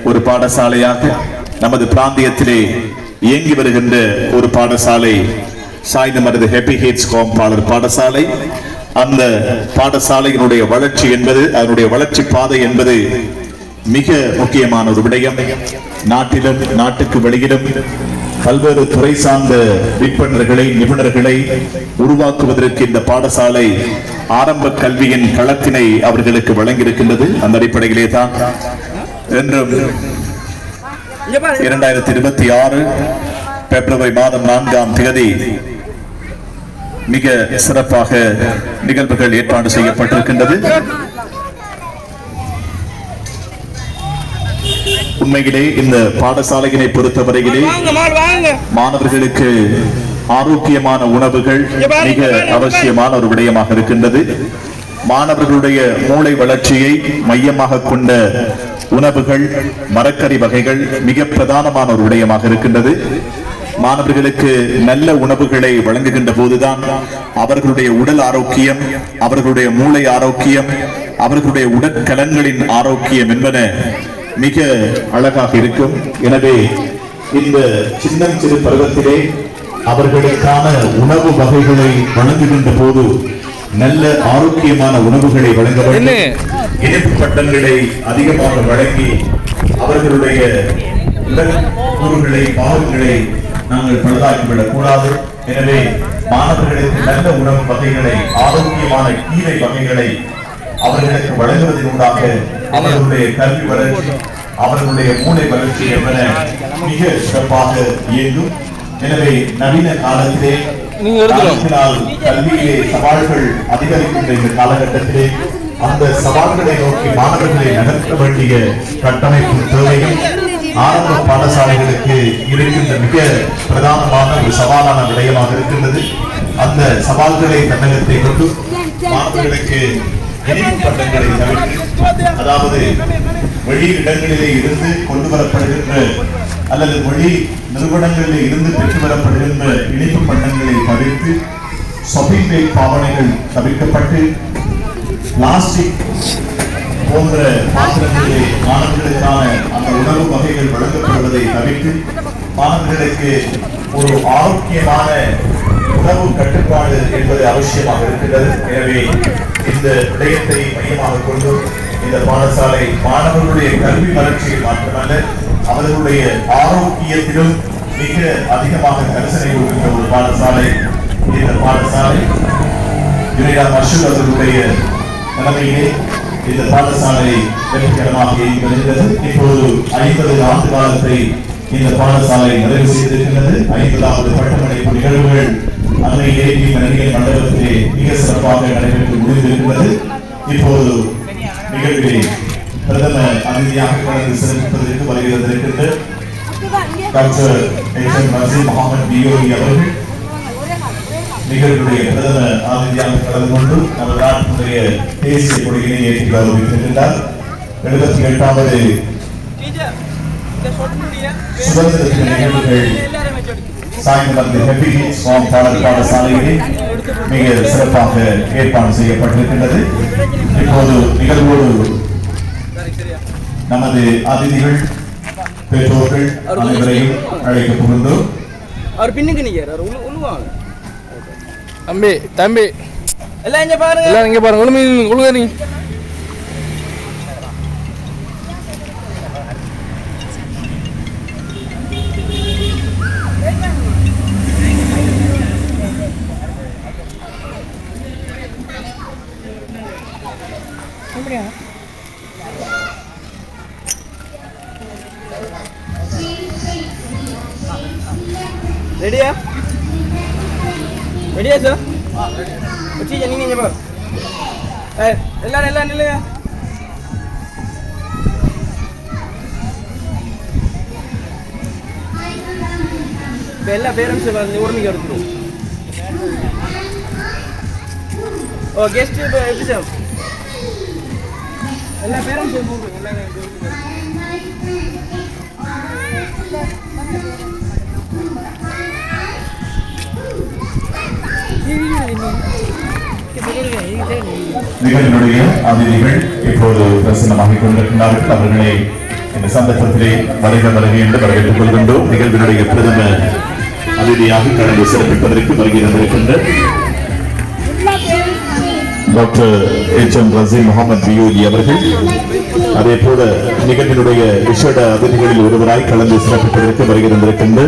ஒரு பாடசாலையாக நமது பிராந்தியத்திலே இயங்கி வருகின்ற ஒரு பாடசாலை சாய்ந்தமருது ஹாப்பி ஹிட்ஸ் ஹோம் பாடசாலை. அந்த பாடசாலையினுடைய வளர்ச்சி என்பது, அதனுடைய வளர்ச்சி பாதை என்பது மிக முக்கியமான ஒரு விடயம். நாட்டிலும் நாட்டுக்கு வெளியிலும் பல்வேறு துறை சார்ந்த விற்பனர்களை, நிபுணர்களை உருவாக்குவதற்கு இந்த பாடசாலை ஆரம்ப கல்வியின் களத்தினை அவர்களுக்கு வழங்கியிருக்கின்றது. அந்த அடிப்படையிலே தான் என்றும் 2026 பிப்ரவரி மாதம் 4ஆம் தேதி மிக சிறப்பாக நிகழ்வுகள் ஏற்பாடு செய்யப்பட்டிருக்கின்றது. உண்மையிலே இந்த பாடசாலையினை பொறுத்தவரையிலே மாணவர்களுக்கு ஆரோக்கியமான உணவுகள் மிக அவசியமான ஒரு விடயமாக இருக்கின்றது. மாணவர்களுடைய மூளை வளர்ச்சியை மையமாக கொண்ட உணவுகள், மரக்கறி வகைகள் மிக பிரதானமான ஒரு விடயமாக இருக்கின்றது. மாணவர்களுக்கு நல்ல உணவுகளை வழங்குகின்ற போதுதான் அவர்களுடைய உடல் ஆரோக்கியம், அவர்களுடைய மூளை ஆரோக்கியம், அவர்களுடைய உடற்கலன்களின் ஆரோக்கியம் என்பன மிக அழகாக இருக்கும். எனவே இந்த சின்னஞ்சிறு பருவத்திலே அவர்களுக்கான உணவு வகைகளை வழங்குகின்ற போது நல்ல ஆரோக்கியமான உணவுகளை வழங்க வேண்டும். இணைப்பு பட்டங்களை அதிகமாக வழங்கி அவர்களுடைய கூறுகளை பாவங்களை நாங்கள் பழுதாக்கிவிடக் கூடாது. எனவே மாணவர்களுக்கு நல்ல உணவு வகைகளை, ஆரோக்கியமான கீரை வகைகளை அவர்களுக்கு வழங்குவதனூடாக அவர்களுடைய கல்வி வளர்ச்சி, அவர்களுடைய மூளை வளர்ச்சி என்பன மிக சிறப்பாக இயங்கும். எனவே நவீன காலத்திலே கல்வியிலே சவால்கள் அதிகரிக்கின்ற இந்த காலகட்டத்திலே அந்த சவால்களை நோக்கி மாணவர்களை நகர்த்த வேண்டிய கட்டமைப்பு தேவையும் ஆரம்ப பாடசாலைகளுக்கு இருக்கின்ற மிக பிரதானமான ஒரு சவாலான விடயமாக இருக்கின்றது. அந்த சவால்களை தன்னகத்தை கொண்டு மாணவர்களுக்கு இணைப்பு பட்டங்களை தவிர்த்து, அதாவது வெளி இடங்களிலே இருந்து கொண்டு வரப்படுகின்ற அல்லது வெளி நிறுவனங்களில் இருந்து பெற்று வரப்படுகின்ற இணைப்பு பட்டங்களை தவிர்த்து ஷாப்பிங் பேக் பாவனைகள் தவிர்க்கப்பட்டு பிளாஸ்டிக் போன்ற பாத்திரங்களிலே மாணவர்களுக்கான அந்த உணவு வகைகள் வழங்கப்படுவதை தவிர்த்து மாணவர்களுக்கு ஒரு ஆரோக்கியமான உணவு கட்டுப்பாடு என்பது அவசியமாக இருக்கின்றது. எனவே இந்த விடயத்தை மையமாக கொண்டு இந்த பாடசாலை மாணவர்களுடைய கல்வி வளர்ச்சியில் மாற்றமல்ல, அவர்களுடைய ஆரோக்கியத்திலும் மிக அதிகமாக கரிசனை கொடுக்கின்ற ஒரு பாடசாலை. இந்த பாடசாலை மஷூத் அவர்களுடைய தலைமையிலே இந்த பாடசாலை வெற்றிகரமாக இயங்கி வருகிறது. இப்போது 50 ஆண்டு காலத்தை இந்த பாடசாலை நிறைவு செய்திருக்கிறது. 50வது பட்டமளிப்பு நிகழ்வுகள் அன்னை ஏபி மணியன் மண்டபத்திலே மிக சிறப்பாக நடைபெற்று முடிந்திருக்கிறது. இப்போது நிகழ்விலே பிரதம அதிதியாக கலந்து சிறப்பிப்பதற்கு வருகிறதற்கின்ற டாக்டர் நசீர் முகமது பியோரி அவர்கள் நிகழ்வுடைய பிரதம அதிதியாக கலந்து கொண்டு நமது நாட்டினுடைய தேசிய கொடியினை ஏற்றி கௌரவித்திருக்கின்றார். 78வது சுதந்திர தின நிகழ்வுகள் சாயந்தரம் ஹெப்பி ஹிட்ஸ் பாடசாலையிலே மிக சிறப்பாக ஏற்பாடு செய்யப்பட்டிருக்கின்றது. இப்போது நிகழ்வோடு நமது அதிதிகள் பெற்றோர்கள் அனைவரையும் அழைக்கப் புகின்றோம். தம்பி தம்பி எல்லாம் இங்க பாருங்க, எல்லாம் இங்க பாருங்க. ஒழுங்கு நீ ரெடியா? ரெடியா சார்? வச்சு நீங்க இங்க பாரு. எல்லாம் நில்லுங்க. இப்போ எல்லா பேரண்ட்ஸ் உடம்புக்கு எடுத்துரும். ஓ கெஸ்ட் இப்போ எப்படி சார்? எல்லா பேரண்ட்ஸ் எல்லாம் நிகழ்வுடைய அதிதிகள் இப்போது பிரசன்னமாகிக் கொண்டிருக்கிறார்கள். அவர்களை இந்த சந்தர்ப்பத்திலே வருகை என்று வரவேற்றுக் கொள்கின்றோம். நிகழ்வினுடைய பிரதம அதிதியாக கடந்து சிறப்பிப்பதற்கு வருகின்ற டாக்டர் நசீர் முகமது பியோரி அவர்கள், அதே போல நிகழ்வினுடைய விசேட அதிதிகளில் ஒருவராய் கலந்து சிறப்பிப்பதற்கு வருகின்ற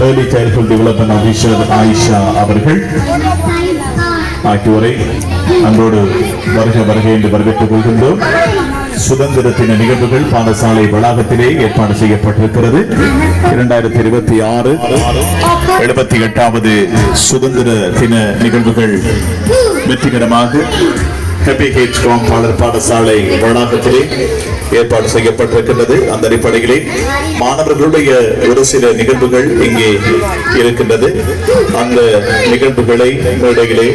early childhood development officer Ayesha அவர்கள் ஆகியோரை அன்றோடு வருகை என்று வரவேற்றுக் கொள்கின்றோம். சுதந்திர தின நிகழ்வுகள் பாடசாலை வளாகத்திலே ஏற்பாடு செய்யப்பட்டிருக்கிறது. 2026 78வது சுதந்திர தின நிகழ்வுகள் வெற்றிகரமாக ஹெப்பி ஹிட்ஸ் பாடசாலை வளாகத்திலே ஏற்பாடு செய்யப்பட்டிருக்கின்றது. அந்த அடிப்படையிலே மாணவர்களுடைய ஒரு சில நிகழ்வுகள் இங்கே இருக்கின்றது. அந்த நிகழ்வுகளை மேடையிலே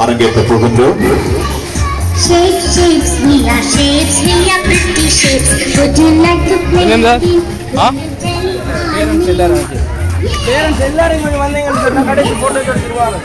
அரங்கேற்ற போகின்றோம். பேரண்ட்ஸ் எல்லாரும் கொஞ்சம் வந்தீங்கன்னு கடைசி போட்டோ எடுத்துருவாங்க.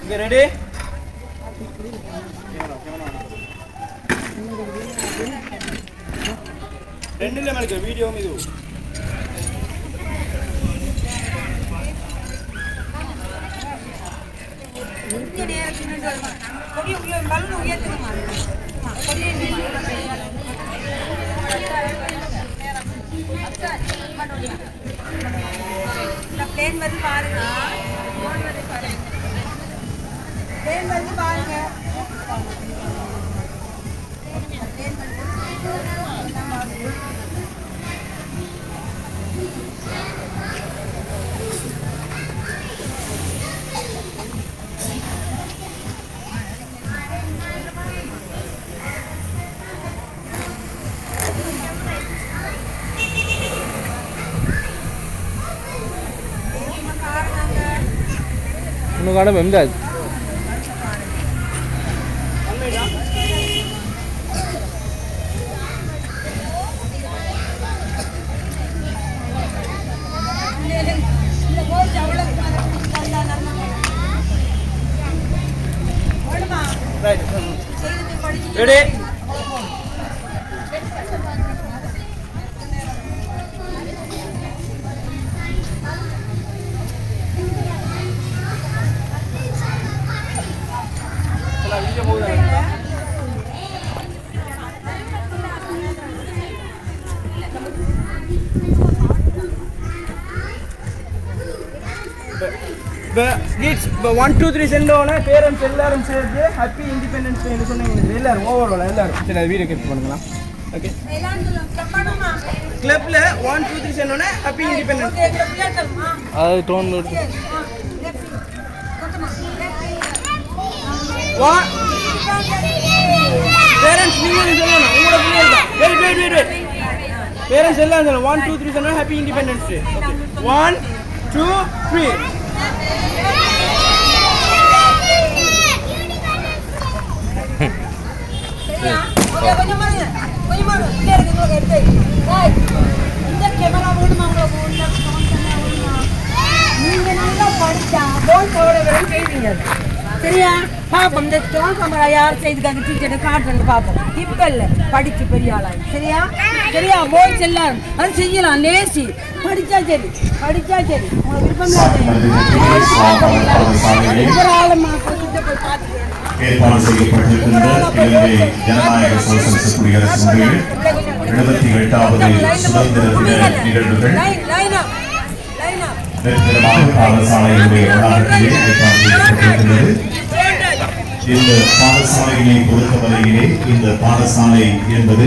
Okay, ready? ரெண்டுல மேல வீடியோ இது பிளேன் வந்து பாருங்க பிளேன் வந்து பாருங்க இன்னும் காண மெம்தாஜ் Right. Ready? Kids, 1, 2, 3 சென்றோனே பேரண்ட்ஸ் எல்லாரும் சேர்ந்து ஹாப்பி இண்டிபெண்டன்ஸ் டே சொன்னீங்க எல்லாரும் ஓவரால் எல்லாரும் சரி அது வீடியோ கிளிக் பண்ணுங்களா ஓகே கிளப்ல 1, 2, 3 சென்றோனே ஹாப்பி இண்டிபெண்டன்ஸ் அது டோன் பேரண்ட்ஸ் நீங்க சொல்லணும் உங்களோட பிள்ளைகள் தான் வெயிட் பேரண்ட்ஸ் எல்லாம் சொல்லணும் 1, 2, 3 சென்றோனே ஹாப்பி இண்டிபெண்டன்ஸ் டே ஓகே 1, 2, 3 சரியா பாப்போம் இந்த கேமரா யார் செய்துக்காங்க டீச்சர் காட்டுறது பாப்போம் இப்ப இல்ல படிச்சு பெரிய ஆளாய் சரியா சரியா போய் செல்லாரும் அது செய்யலாம் லேசி படிச்சா சரி உங்களுக்கு விருப்பம் ஏற்பாடு செய்யப்பட்டிருக்கின்ற இலங்கை ஜனநாயக சோசலிச குடியரசு முறையில் 78வது சுதந்திர தின நிகழ்வுகள் வெற்றிகரமாக பாடசாலையினுடைய வளாகத்திலே ஏற்பாடு செய்யப்பட்டிருக்கிறது. இந்த பாடசாலையை பொறுத்தவரையிலே இந்த பாடசாலை என்பது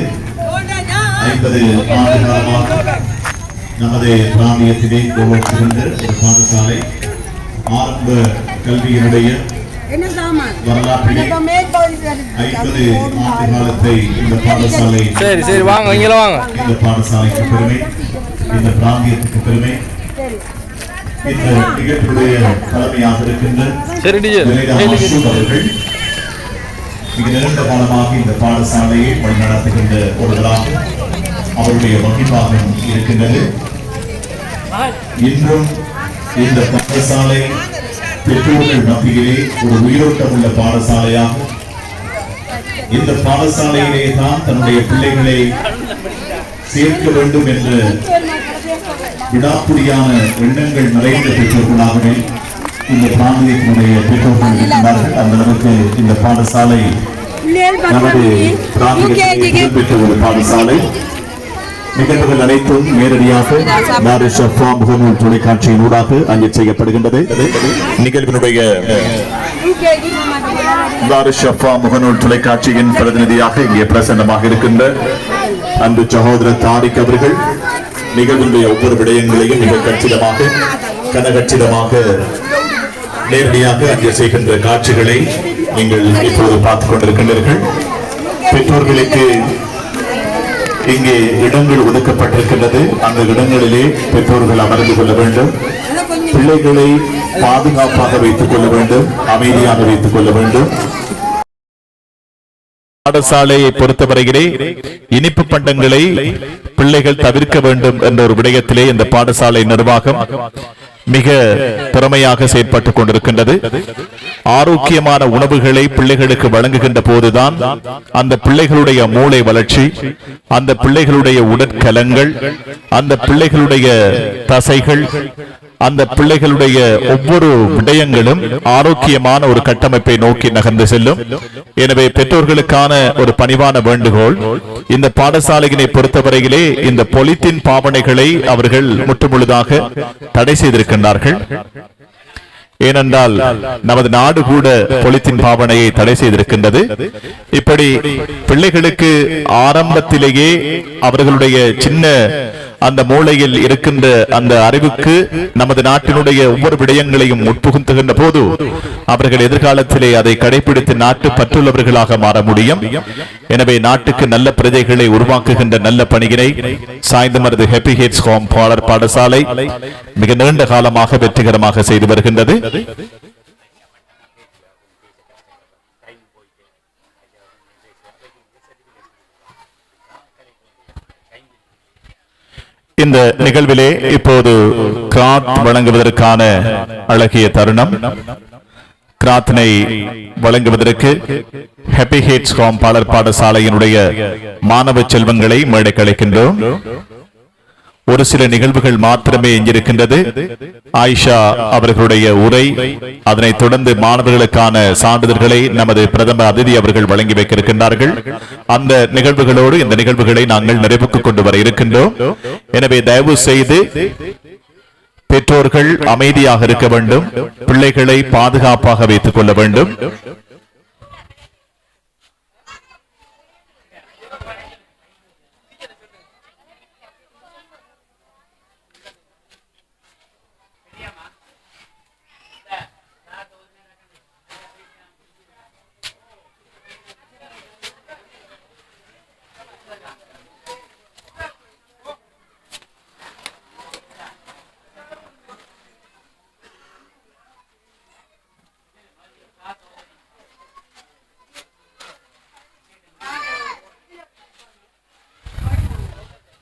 50 ஆண்டு காலமாக நமது பிராந்தியத்திலே உருவாக்குகின்ற ஒரு பாடசாலை. ஆரம்ப கல்வியினுடைய வரலாற்றிலே 50 ஆண்டு காலத்தை இந்த பாடசாலை சரி வாங்க இங்கே வாங்க இந்த பாடசாலைக்கு பெருமை, இந்த பிராந்தியத்துக்கு பெருமை. இந்த நிகழ்வுடைய தலைமையாக இருக்கின்ற அவர்கள் மிக நீண்ட காலமாக இந்த பாடசாலையை வழிநடத்துகின்ற ஒருவராக அவருடைய வகிப்பாகம் இருக்கின்றது. இன்றும் இந்த பாடசாலை பெற்றோர்கள் மத்தியிலே ஒரு உயிரோட்டம் உள்ள பாடசாலையாக இந்த பாடசாலையிலே தான் தன்னுடைய பிள்ளைகளை சேர்க்க வேண்டும் என்று விடாப்புடியான எண்ணங்கள் நிறைந்த பெற்றோர்களாகவே இந்த பிராந்தியத்தினுடைய பெற்றோர்கள் இருக்கிறார்கள். அந்த அளவுக்கு இந்த பாடசாலை நமது பிராந்தியத்தில் பெற்ற ஒரு பாடசாலை. நிகழ்வுகள் அனைத்தும் நேரடியாக தாரிஷ் ஷஃபா முகநூல் தொலைக்காட்சியின் ஊடாக அஞ்சல் செய்யப்படுகின்றது. நிகழ்வினுடைய தாரிஷ் ஷஃபா முகநூல் தொலைக்காட்சியின் பிரதிநிதியாக இங்கே பிரசன்னமாக இருக்கின்ற அன்பு சகோதரர் தாரிக் அவர்கள் நிகழ்வுடைய ஒவ்வொரு விடயங்களையும் மிக கச்சிதமாக கனகச்சிதமாக நேரடியாக அஞ்சல் செய்கின்ற காட்சிகளை நீங்கள் இப்போது பார்த்துக் கொண்டிருக்கின்றீர்கள். பெற்றோர்களுக்கு இங்கே இடங்கள் ஒதுக்கப்பட்டிருக்கின்றது. அந்த இடங்களிலே பெற்றோர்கள் அமர்ந்து கொள்ள வேண்டும். பிள்ளைகளை பாதுகாப்பாக வைத்துக் கொள்ள வேண்டும், அமைதியாக வைத்துக் கொள்ள வேண்டும். பாடசாலையை பொறுத்தவரையிலே இனிப்பு பண்டங்களை பிள்ளைகள் தவிர்க்க வேண்டும் என்ற ஒரு விடயத்திலே இந்த பாடசாலை நிர்வாகம் மிக திறமையாக செயற்பட்டுக் கொண்டிருக்கின்றது. ஆரோக்கியமான உணவுகளை பிள்ளைகளுக்கு வழங்குகின்ற போதுதான் அந்த பிள்ளைகளுடைய மூளை வளர்ச்சி, அந்த பிள்ளைகளுடைய உடற்கலங்கள், அந்த பிள்ளைகளுடைய தசைகள், அந்த பிள்ளைகளுடைய ஒவ்வொரு விடயங்களும் ஆரோக்கியமான ஒரு கட்டமைப்பை நோக்கி நகர்ந்து செல்லும். எனவே பெற்றோர்களுக்கான ஒரு பணிவான வேண்டுகோள், இந்த பாடசாலையினை பொறுத்தவரையிலே இந்த பொலித்தீன் பாவனைகளை அவர்கள் முற்றுமுழுதாக தடை செய்திருக்கின்றார்கள். ஏனென்றால் நமது நாடு கூட பொலித்தீன் பாவனையை தடை செய்திருக்கின்றது. இப்படி பிள்ளைகளுக்கு ஆரம்பத்திலேயே அவர்களுடைய சின்ன அந்த மூளையில் இருக்கின்ற அந்த அறிவுக்கு நமது நாட்டினுடைய ஒவ்வொரு விடயங்களையும் உட்புகுத்துகின்ற போது அவர்கள் எதிர்காலத்திலே அதை கடைபிடித்து நாட்டு பற்றுள்ளவர்களாக மாற முடியும். எனவே நாட்டுக்கு நல்ல பிரஜைகளை உருவாக்குகின்ற நல்ல பணியினை சாய்ந்தமருது ஹாப்பி ஹெட்ஸ் ஹோம் பாடசாலை மிக நீண்ட காலமாக வெற்றிகரமாக செய்து வருகின்றது. இந்த நிகழ்விலே இப்போது கிராத் வழங்குவதற்கான அழகிய தருணம். கிராத்தினை வழங்குவதற்கு ஹாப்பி ஹெட்ஸ் ஹோம் பாடசாலையினுடைய மாணவ செல்வங்களை மேடைக்கு அழைக்கின்றோம். ஒரு சில நிகழ்வுகள் மாத்திரமே எஞ்சிருக்கின்றது. ஆயிஷா அவர்களுடைய உரை, அதனைத் தொடர்ந்து மாணவர்களுக்கான சான்றிதழ்களை நமது பிரதம அதிதி அவர்கள் வழங்கி வைக்க இருக்கின்றார்கள். அந்த நிகழ்வுகளோடு இந்த நிகழ்வுகளை நாங்கள் நிறைவுக்கு கொண்டு வர இருக்கின்றோம். எனவே தயவு செய்து பெற்றோர்கள் அமைதியாக இருக்க வேண்டும், பிள்ளைகளை பாதுகாப்பாக வைத்துக் கொள்ள வேண்டும்.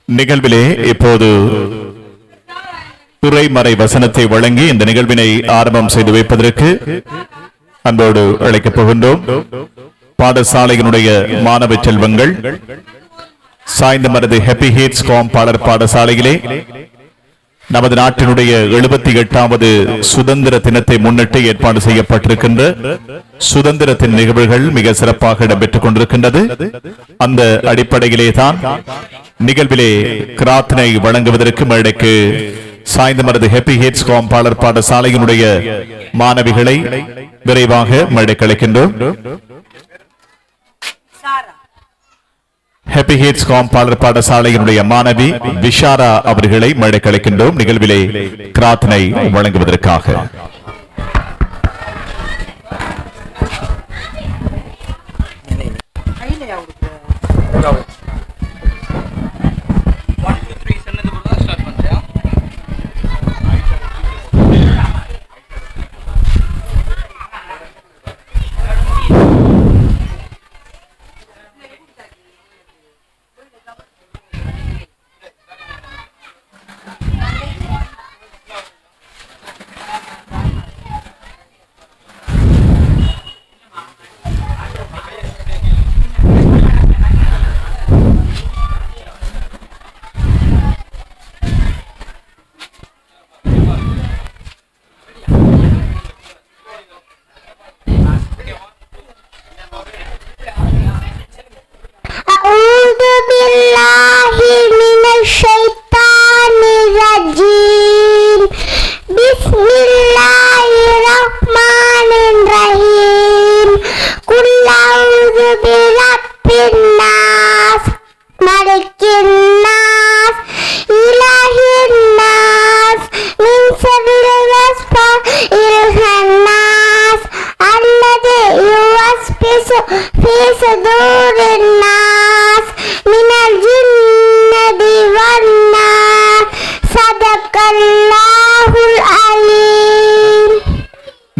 நிகழ்விலே இப்போது துறைமறை வசனத்தை வழங்கி இந்த நிகழ்வினை ஆரம்பம் செய்து வைப்பதற்கு அன்போடு அழைக்கப் போகின்றோம். பாடசாலையினுடைய மாணவ செல்வங்கள் சாய்ந்தமருது ஹாப்பி ஹெட்ஸ் ஹோம் பாடசாலையிலே நமது நாட்டினுடைய 78வது சுதந்திர தினத்தை முன்னிட்டு ஏற்பாடு செய்யப்பட்டிருக்கின்ற சுதந்திரத்தின் நிகழ்வுகள் மிக சிறப்பாக இடம்பெற்றுக் கொண்டிருக்கின்றது. அந்த அடிப்படையிலே தான் நிகழ்விலே கிராத்தினை வழங்குவதற்கு மேடைக்கு சாய்ந்தமருது ஹாப்பி ஹெட்ஸ் ஹோம் பாடசாலையினுடைய மாணவிகளை விரைவாக மேடைக்கு அழைக்கின்றோம். ஹாப்பி ஹெட்ஸ் ஹோம் பாடசாலையினுடைய மாணவி விஷாரா அவர்களை மேடைக்கு அழைக்கின்றோம் நிகழ்விலே கிராத்தினை வழங்குவதற்காக.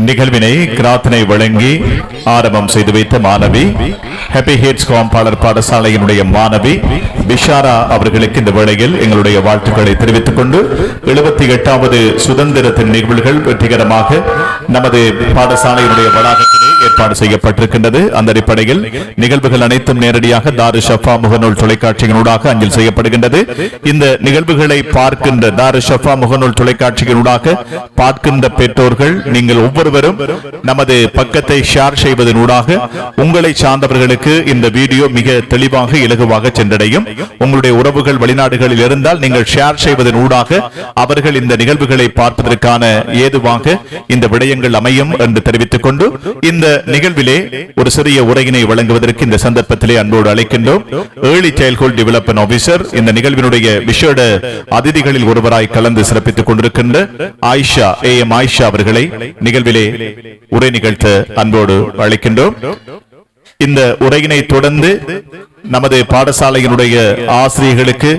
நிகழ்வினை கிராத்தனை வழங்கி ஆரம்பம் செய்து வைத்த மாணவி ஹாப்பி ஹேட்ஸ் காம்பாளர் பாடசாலையினுடைய மாணவி பிஷாரா அவர்களுக்கு இந்த வேளையில் எங்களுடைய வாழ்த்துக்களை தெரிவித்துக் கொண்டு 78வது சுதந்திரத்தின் நிகழ்வுகள் வெற்றிகரமாக நமது பாடசாலையினுடைய வளாகத்திலே ஏற்பாடு செய்யப்பட்டிருக்கின்றது. அந்த அடிப்படையில் நிகழ்வுகள் அனைத்தும் நேரடியாக தாரு ஷஃபா முகநூல் தொலைக்காட்சியினூடாக அஞ்சல் செய்யப்படுகின்றது. இந்த நிகழ்வுகளை பார்க்கின்ற தாரு ஷஃபா முகநூல் தொலைக்காட்சியினூடாக பார்க்கின்ற பெற்றோர்கள் நீங்கள் ஒவ்வொருவரும் நமது பக்கத்தை ஷேர் செய்வதனூடாக உங்களை சார்ந்தவர்களுக்கு இந்த வீடியோ மிக தெளிவாக இலகுவாக சென்றடையும். உங்களுடைய உறவுகள் வெளிநாடுகளில் இருந்தால் நீங்கள் ஷேர் செய்வதனூடாக அவர்கள் இந்த நிகழ்வுகளை பார்ப்பதற்கான ஏதுவாக இந்த விடயங்கள் அமையும் என்று தெரிவித்துக் கொண்டு இந்த நிகழ்விலே ஒரு சிறிய உரையினை வழங்குவதற்கு இந்த சந்தர்ப்பத்திலே அன்போடு அழைக்கின்றோம். ஏர்லி சைல்ட்ஹுட் டெவலப்மென்ட் ஆபீசர் இந்த நிகழ்வினுடைய விசேட அதிதிகளில் ஒருவராய் கலந்து சிறப்பித்துக் கொண்டிருக்கின்ற ஆயிஷா AM ஆயிஷா அவர்களை நிகழ்விலே உரை நிகழ்த்த அன்போடு அழைக்கின்றோம். இந்த உரையினை தொடர்ந்து நமது பாடசாலையினுடைய ஆசிரியர்களுக்கு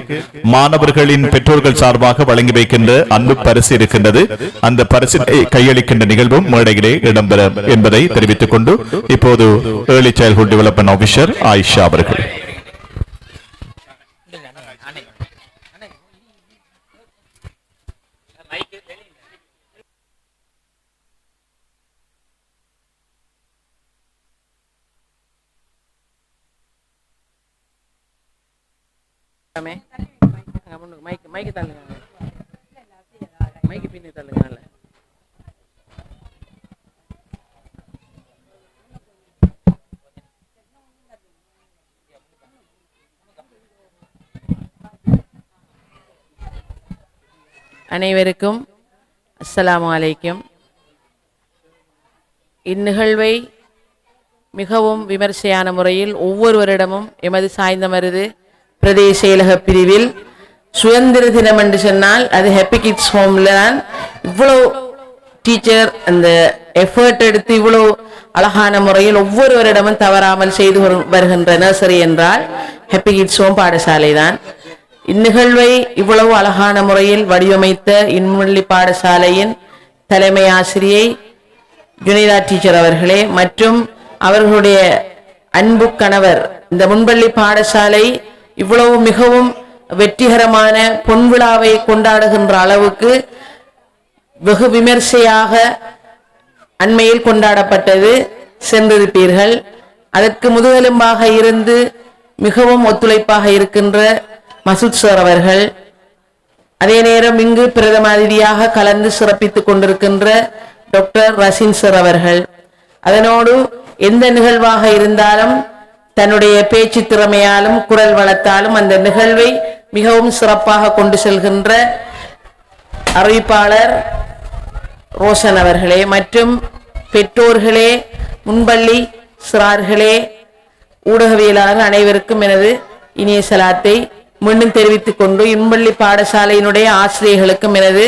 மாணவர்களின் பெற்றோர்கள் சார்பாக வழங்கி வைக்கின்ற அன்பு பரிசு இருக்கின்றது. அந்த பரிசினை கையளிக்கின்ற நிகழ்வும் மேடையிலே இடம்பெறும் என்பதை தெரிவித்துக் கொண்டு இப்போது early childhood development officer Ayesha அவர்கள். மைக்கு தள்ளுங்க, மைக்கு பின்னி தள்ளுங்க. அனைவருக்கும் அஸ்ஸலாமு அலைக்கும். இந்நிகழ்வை மிகவும் விமர்சையான முறையில் ஒவ்வொருவரிடமும் எமது சாய்ந்த மருது பிரதேச செயலக பிரிவில் சுதந்திர தினம் என்று சொன்னால் அது ஹாப்பி கிட்ஸ் ஹோம்ல தான் இவ்வளோ டீச்சர் அந்த எஃபர்ட் எடுத்து இவ்வளோ அழகான முறையில் ஒவ்வொருவரிடமும் தவறாமல் செய்து வருகின்ற நர்சரி என்றால் ஹாப்பி கிட்ஸ் ஹோம் பாடசாலை தான். இந்நிகழ்வை இவ்வளவு அழகான முறையில் வடிவமைத்த இன்முள்ளி பாடசாலையின் தலைமை ஆசிரியை ஜுனைதா டீச்சர் அவர்களே மற்றும் அவர்களுடைய அன்பு கணவர், இந்த முன்பள்ளி பாடசாலை இவ்வளவு மிகவும் வெற்றிகரமான பொன்விழாவை கொண்டாடுகின்ற அளவுக்கு வெகு விமர்சையாக அண்மையில் கொண்டாடப்பட்டது, சென்றிருப்பீர்கள். அதற்கு முதுகெலும்பாக இருந்து மிகவும் ஒத்துழைப்பாக இருக்கின்ற மசூத் சார் அவர்கள், அதே நேரம் இங்கு பிரதம அதிதியாக கலந்து சிறப்பித்துக் கொண்டிருக்கின்ற டாக்டர் ரசின் சார் அவர்கள், அதனோடு எந்த நிகழ்வாக இருந்தாலும் தன்னுடைய பேச்சு திறமையாலும் குரல் வளத்தாலும் அந்த நிகழ்வை மிகவும் சிறப்பாக கொண்டு செல்கின்ற அறிவிப்பாளர் ரோஷன் அவர்களே மற்றும் பெற்றோர்களே, முன்பள்ளி சிறார்களே, ஊடகவியலாளர் அனைவருக்கும் எனது இனிய சலாத்தை மீண்டும் தெரிவித்துக் கொண்டு இன்பள்ளி பாடசாலையினுடைய ஆசிரியர்களுக்கும் எனது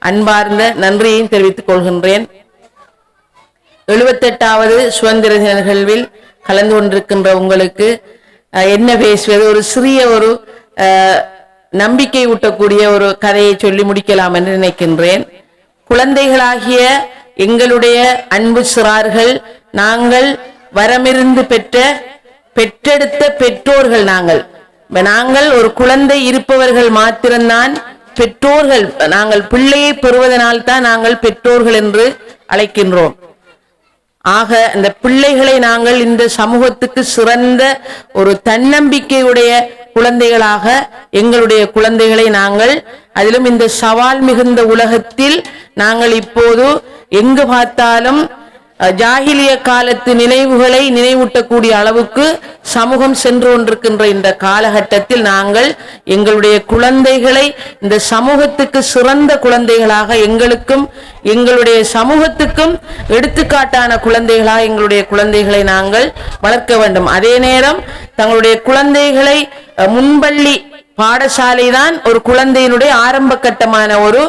அன்பார்ந்த நன்றியையும் தெரிவித்துக் கொள்கின்றேன். 78வது சுதந்திர தின நிகழ்வில் கலந்து கொண்டிருக்கின்ற உங்களுக்கு என்ன பேசுவது, ஒரு சிறிய ஒரு நம்பிக்கை ஊட்டக்கூடிய ஒரு கதையை சொல்லி முடிக்கலாம் என்று நினைக்கின்றேன். குழந்தைகளாகிய எங்களுடைய அன்பு சிறார்கள், நாங்கள் வரமிருந்து பெற்றெடுத்த பெற்றோர்கள். நாங்கள் ஒரு குழந்தை இருப்பவர்கள் மாத்திரம்தான் பெற்றோர்கள். நாங்கள் பிள்ளையை பெறுவதனால் தான் நாங்கள் பெற்றோர்கள் என்று அழைக்கின்றோம். ஆக இந்த பிள்ளைகளை நாங்கள் இந்த சமூகத்துக்கு சிறந்த ஒரு தன்னம்பிக்கையுடைய குழந்தைகளாக எங்களுடைய குழந்தைகளை நாங்கள், அதிலும் இந்த சவால் மிகுந்த உலகத்தில் நாங்கள் இப்போது எங்கு பார்த்தாலும் ஜாகிலிய காலத்து நினைவுகளை நினைவூட்டக்கூடிய அளவுக்கு சமூகம் சென்று கொண்டிருக்கின்ற இந்த காலகட்டத்தில் நாங்கள் எங்களுடைய குழந்தைகளை இந்த சமூகத்துக்கு சிறந்த குழந்தைகளாக, எங்களுக்கும் எங்களுடைய சமூகத்துக்கும் எடுத்துக்காட்டான குழந்தைகளாக எங்களுடைய குழந்தைகளை நாங்கள் வளர்க்க வேண்டும். அதே நேரம் தங்களுடைய குழந்தைகளை முன்பள்ளி பாடசாலை தான் ஒரு குழந்தையினுடைய ஆரம்ப கட்டமான ஒரு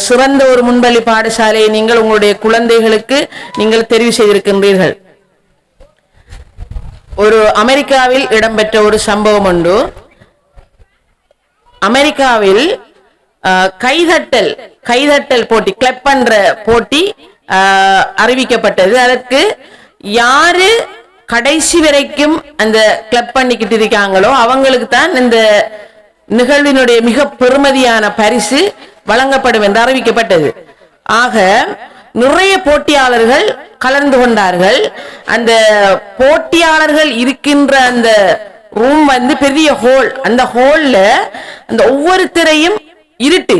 சிறந்த ஒரு முன்பள்ளி பாடசாலையை நீங்கள் உங்களுடைய குழந்தைகளுக்கு நீங்கள் தெரிவு செய்திருக்கின்றீர்கள். ஒரு அமெரிக்காவில் இடம்பெற்ற ஒரு சம்பவம் உண்டு. அமெரிக்காவில் கைதட்டல் போட்டி, கிளப் பண்ற போட்டி அறிவிக்கப்பட்டது. அதற்கு யாரு கடைசி வரைக்கும் அந்த கிளப் பண்ணிக்கிட்டு இருக்காங்களோ அவங்களுக்கு தான் இந்த நிகழ்வினுடைய மிக பெருமதியான பரிசு வழங்கப்படும் என்று அறிவிக்கப்பட்டது. ஆக நிறைய போட்டியாளர்கள் கலந்து கொண்டார்கள். அந்த போட்டியாளர்கள் இருக்கின்ற அந்த ரூம் வந்து பெரிய ஹோல். அந்த ஹோல்ல அந்த ஒவ்வொருத்தரையும் இருட்டு,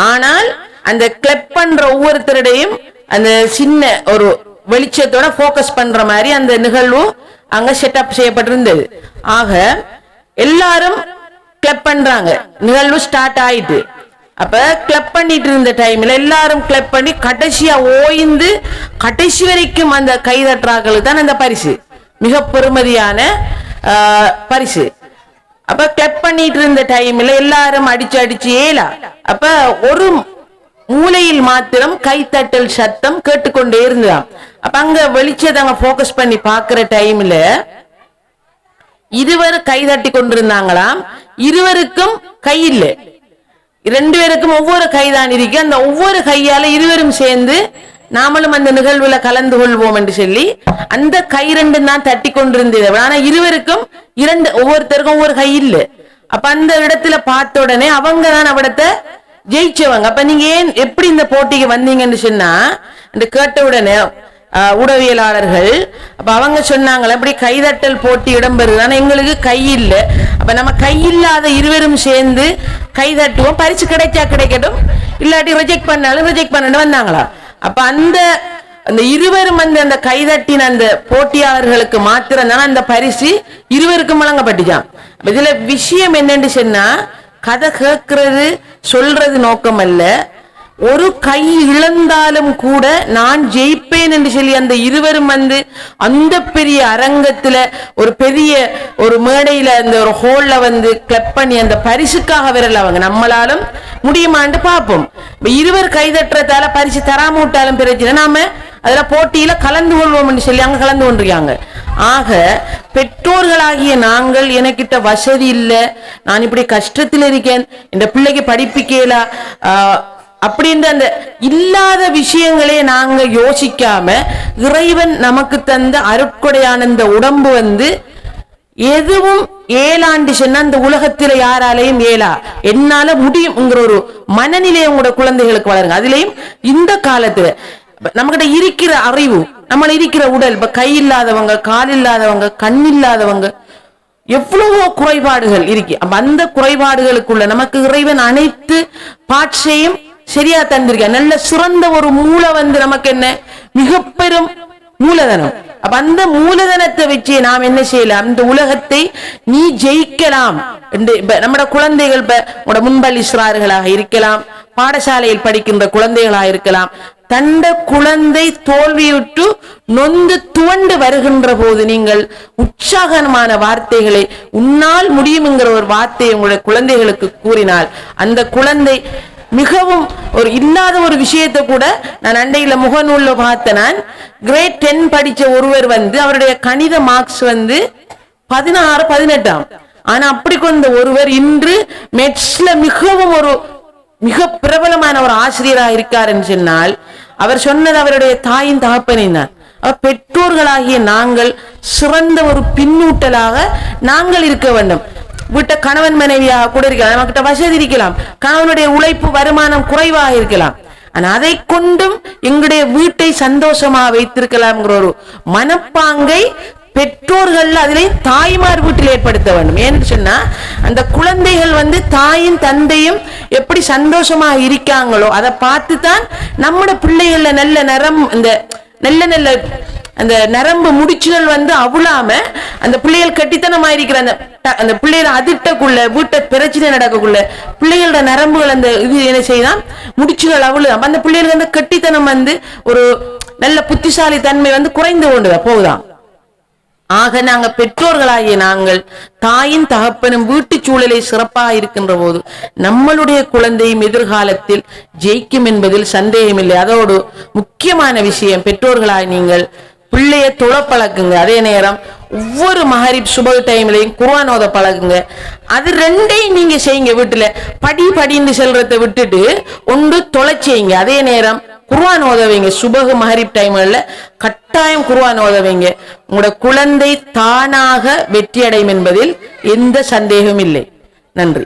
ஆனால் அந்த கிளப் பண்ற ஒவ்வொருத்தருடையும் அந்த சின்ன ஒரு வெளிச்சத்தோட போக்கஸ் பண்ற மாதிரி அந்த நிகழ்வு அங்க செட்டப் செய்யப்பட்டிருந்தது. ஆக எல்லாரும் கிளப் பண்றாங்க, நிகழ்வு ஸ்டார்ட் ஆயிட்டு. அப்ப கிளப் பண்ணிட்டு இருந்த டைம்ல எல்லாரும் கிளப் பண்ணி கடைசியா ஓய்ந்து கடைசி வரைக்கும் அந்த கைதட்டுறாக்களுக்கு தான் அந்த பரிசு, மிக பெருமதியான பரிசு. அப்ப கிளப் பண்ணிட்டு இருந்த டைம்ல எல்லாரும் அடிச்சு அடிச்சு ஏலா. அப்ப ஒரு மூலையில் மாத்திரம் கைத்தட்டல் சத்தம் கேட்டுக்கொண்டே இருந்தான். அப்ப அங்க வெளிச்சத்தை அங்க போக்கஸ் பண்ணி பாக்குற டைம்ல இருவர் கை தட்டி கொண்டிருந்தாங்களாம். இருவருக்கும் கை இல்லை, 2 பேருக்கும் ஒவ்வொரு கைதான் இருக்கு. அந்த ஒவ்வொரு கையால இருவரும் சேர்ந்து நாமளும் அந்த நிகழ்வுல கலந்து கொள்வோம் என்று சொல்லி அந்த கை 2 தான் தட்டி கொண்டிருந்தது. ஆனா இருவருக்கும் ஒவ்வொருத்தருக்கும் ஒவ்வொரு கை இல்லை. அப்ப அந்த இடத்துல பார்த்த உடனே அவங்க தான் அவிடத்தை ஜெயிச்சவங்க. அப்ப நீங்க ஏன் எப்படி இந்த போட்டிக்கு வந்தீங்கன்னு சொன்னா இந்த கேட்ட உடனே உடவியலாளர்கள் அப்ப அவங்க சொன்னாங்களே அப்படி கைதட்டல் போட்டி இடம்பெறுது, ஆனா எங்களுக்கு கை இல்லை. அப்ப நம்ம கை இல்லாத இருவரும் சேர்ந்து கை தட்டுவோம், பரிசு கிடைச்சா கிடைக்கட்டும், இல்லாட்டி ரிஜெக்ட் பண்ணாலும் ரிஜெக்ட் பண்ணு வந்தாங்களா. அப்ப அந்த இருவரும் அந்த கைதட்டின அந்த போட்டியாளர்களுக்கு மாத்திரம் தானே அந்த பரிசு இருவருக்கும் வழங்கப்பட்டுச்சான். இதுல விஷயம் என்னன்னு சொன்னா கதை கேட்கறது சொல்றது நோக்கம் அல்ல. ஒரு கை இழந்தாலும் கூட நான் ஜெயிப்பேன் என்று சொல்லி அந்த இருவரும் அந்த பெரிய அரங்கத்துல ஒரு பெரிய ஒரு மேடையில அந்த ஒரு ஹோல்ல கிளப் பண்ணி அந்த பரிசுக்காக வரல. அவங்க நம்மளாலும் முடியுமான்னு பார்ப்போம். இருவர் கைதட்டுறதால பரிசு தராம விட்டாலும் பிரச்சனை, நாம அதுல போட்டியில கலந்து கொள்வோம் சொல்லி அங்க கலந்து கொண்டிருக்காங்க. ஆக பெற்றோர்களாகிய நாங்கள் எனக்கிட்ட வசதி இல்லை, நான் இப்படி கஷ்டத்தில் இருக்கேன், இந்த பிள்ளைக்கு படிப்பிக்கலா அப்படின்ற அந்த இல்லாத விஷயங்களே நாங்க யோசிக்காம இறைவன் நமக்கு தந்த அருட்கொடையான இந்த உடம்பு எதுவும் ஏழாண்டு சொன்னா அந்த உலகத்தில யாராலையும் ஏலா, என்னால முடியும்ங்கிற ஒரு மனநிலையை உங்களோட குழந்தைகளுக்கு வளருங்க. அதுலயும் இந்த காலத்துல நம்மகிட்ட இருக்கிற அறிவு, நம்ம இருக்கிற உடல், இப்ப கை இல்லாதவங்க, கால் இல்லாதவங்க, கண் இல்லாதவங்க, எவ்வளவோ குறைபாடுகள் இருக்கு. அப்ப அந்த குறைபாடுகளுக்குள்ள நமக்கு இறைவன் அனைத்து பாட்சையும் சரியா தந்திருக்க. நல்ல சிறந்த ஒரு மூளை நமக்கு என்ன மிக பெரும் மூலதனம். அப்ப அந்த மூலதனத்தை வச்சு நாம் என்ன செய்யலாம், அந்த உலகத்தை நீ ஜெயிக்கலாம் என்று நம்மட குழந்தைகள் இப்ப முன்பள்ளி சிறார்களாக இருக்கலாம், பாடசாலையில் படிக்கின்ற குழந்தைகளாக இருக்கலாம், தண்ட குழந்தை தோல்வியுற்று நொந்து துவண்டு வருகின்ற போது நீங்கள் உற்சாகமான வார்த்தைகளை உன்னால் முடியும்ங்கிற ஒரு வார்த்தையை உங்களுடைய குழந்தைகளுக்கு கூறினால் அந்த குழந்தை மிகவும் ஒரு இல்லாத ஒரு விஷயத்தை கூட நான் அண்டையில முகநூல்ல பார்த்த, நான் கிரேட் 10 படிச்ச ஒருவர் அவருடைய கணித மார்க்ஸ் 16, 18, ஆனா அப்படி கொண்ட ஒருவர் இன்று மெட்ஸ்ல மிகவும் ஒரு மிக பிரபலமான ஒரு ஆசிரியராக இருக்கார் என்று சொன்னால் அவர் சொன்னது அவருடைய தாயின் தகப்பனை தான். பெற்றோர்களாகிய நாங்கள் சிறந்த ஒரு பின்னூட்டலாக நாங்கள் இருக்க வேண்டும். வீட்ட கணவன் மனைவியாக கூட இருக்கலாம், நமக்கிட்ட வசதி இருக்கலாம், கணவனுடைய உழைப்பு வருமானம் குறைவாக இருக்கலாம், ஆனா அதை கொண்டும் எங்களுடைய வீட்டை சந்தோஷமாக வைத்திருக்கலாம்ங்கிற ஒரு மனப்பாங்கை பெற்றோர்கள் அதிலே தாய்மார் வீட்டில் ஏற்படுத்த வேண்டும். ஏன்னு சொன்னா அந்த குழந்தைகள் தாயும் தந்தையும் எப்படி சந்தோஷமாக இருக்காங்களோ அதை பார்த்து தான் நம்மட பிள்ளைகள்ல நல்ல நல்ல அந்த நரம்பு முடிச்சுகள் அவுளாம அந்த பிள்ளைகள் கட்டித்தனமா இருக்கிற அந்த பிள்ளைகள் அதிட்டக்குள்ள வீட்டை பிரச்சனை நடக்கக்குள்ள பிள்ளைகளோட நரம்புகள் அந்த இது என்ன செய்யலாம் முடிச்சுகள் அவுளுதான் அந்த பிள்ளைகள் கட்டித்தனம் ஒரு நல்ல புத்திசாலி தன்மை குறைந்து கொண்டு போகுதான். ஆக நாங்க பெற்றோர்களாகிய நாங்கள் தாயின் தகப்பனும் வீட்டு சூழலை சிறப்பாக இருக்கின்ற போது நம்மளுடைய குழந்தையும் எதிர்காலத்தில் ஜெயிக்கும் என்பதில் சந்தேகமில்லை. அதோடு முக்கியமான விஷயம், பெற்றோர்களாய் நீங்கள் பிள்ளைய தொழ பழக்குங்க. அதே நேரம் ஒவ்வொரு மகரிப் சுப டைம்லையும் குர்ஆன் ஓத பழகுங்க. அது 2ஐயும் நீங்க செய்யுங்க. வீட்டுல படின்னு செல்றதை விட்டுட்டு ஒன்று தொலை செய்யுங்க. அதே நேரம் குர்ஆன் ஓதவீங்க. சுபஹ் மஹரிப் டைம்ல கட்டாயம் குர்ஆன் ஓதவீங்க. உங்களோட குழந்தை தானாக வெற்றி அடையும் என்பதில் எந்த சந்தேகமும் இல்லை. நன்றி.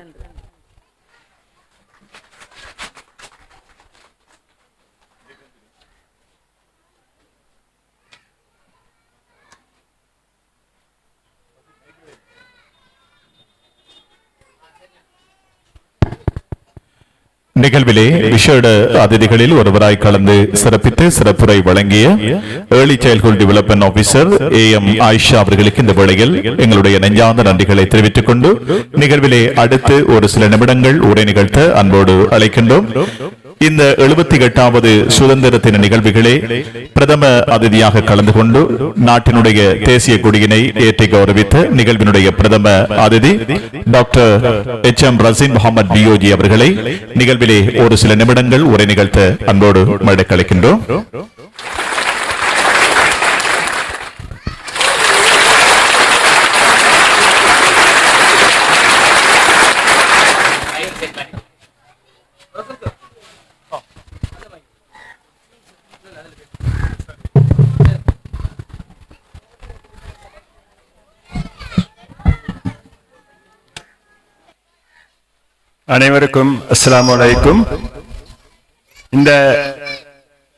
நிகழ்விலே விசேட அதிதிகளில் ஒருவராய் கலந்து சிறப்பித்து சிறப்புரை வழங்கிய early childhood development officer AM Ayesha அவர்களுக்கு இந்த வேளையில் எங்களுடைய நெஞ்சார்ந்த நன்றிகளை தெரிவித்துக் கொண்டு நிகழ்விலே அடுத்து ஒரு சில நிமிடங்கள் உரை நிகழ்த்த அன்போடு அழைக்கின்றோம். இந்த 78வது சுதந்திர தின நிகழ்வுகளே பிரதம அதிதியாக கலந்து கொண்டு நாட்டினுடைய தேசிய கொடியினை ஏற்றி கௌரவித்த நிகழ்வினுடைய பிரதம அதிதி doctor HM Raseen Muhammad BOG அவர்களை நிகழ்விலே ஒரு சில நிமிடங்கள் உரை நிகழ்த்த அன்போடு மேடைக்கு அழைக்கின்றோம். அனைவருக்கும் அஸ்ஸலாமு அலைக்கும். இந்த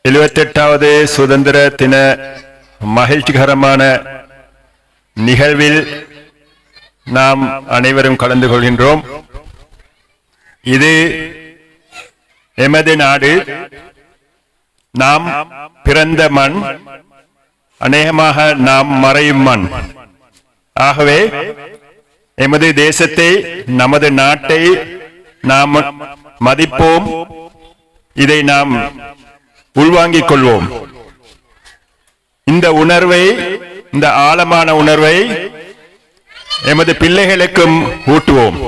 78வது சுதந்திர தின மகிழ்ச்சிகரமான நிகழ்வில் நாம் அனைவரும் கலந்து கொள்கின்றோம். இது எமது நாடு, நாம் பிறந்த மண், அநேகமாக நாம் மறையும் மண். ஆகவே எமது தேசத்தை, நமது நாட்டை நாம் மதிப்போம், இதை நாம் உள்வாங்கிக் கொள்வோம். இந்த உணர்வை, இந்த ஆழமான உணர்வை எமது பிள்ளைகளுக்கும் ஊட்டுவோம்.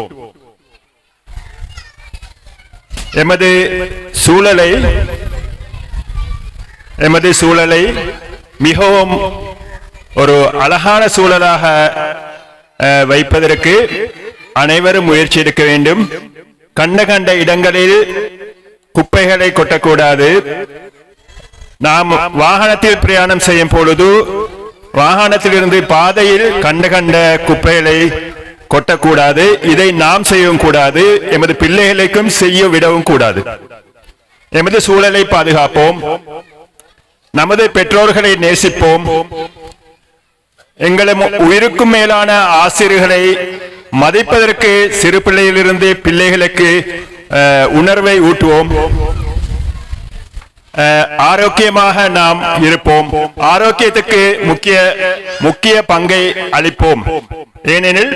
எமது சூழலை மிகவும் ஒரு அழகான சூழலாக வைப்பதற்கு அனைவரும் முயற்சி எடுக்க வேண்டும். கண்ட இடங்களில் குப்பைகளை கொட்டக்கூடாது. நாம் வாகனத்தில் பிரயாணம் செய்யும் பொழுது வாகனத்திலிருந்து பாதையில் கண்ட குப்பைகளை கொட்டக்கூடாது. இதை நாம் செய்யவும் கூடாது, எமது பிள்ளைகளுக்கும் செய்ய விடவும் கூடாது. எமது சூழலை பாதுகாப்போம், நமது பெற்றோர்களை நேசிப்போம், எங்களை உயிருக்கும் மேலான ஆசிரியர்களை மதிப்பதற்கு சிறு பிள்ளையிலிருந்து பிள்ளைகளுக்கு உணர்வை ஊட்டுவோம். ஆரோக்கியமாக நாம் இருப்போம், ஆரோக்கியத்துக்கு முக்கிய பங்கை அளிப்போம். ஏனெனில்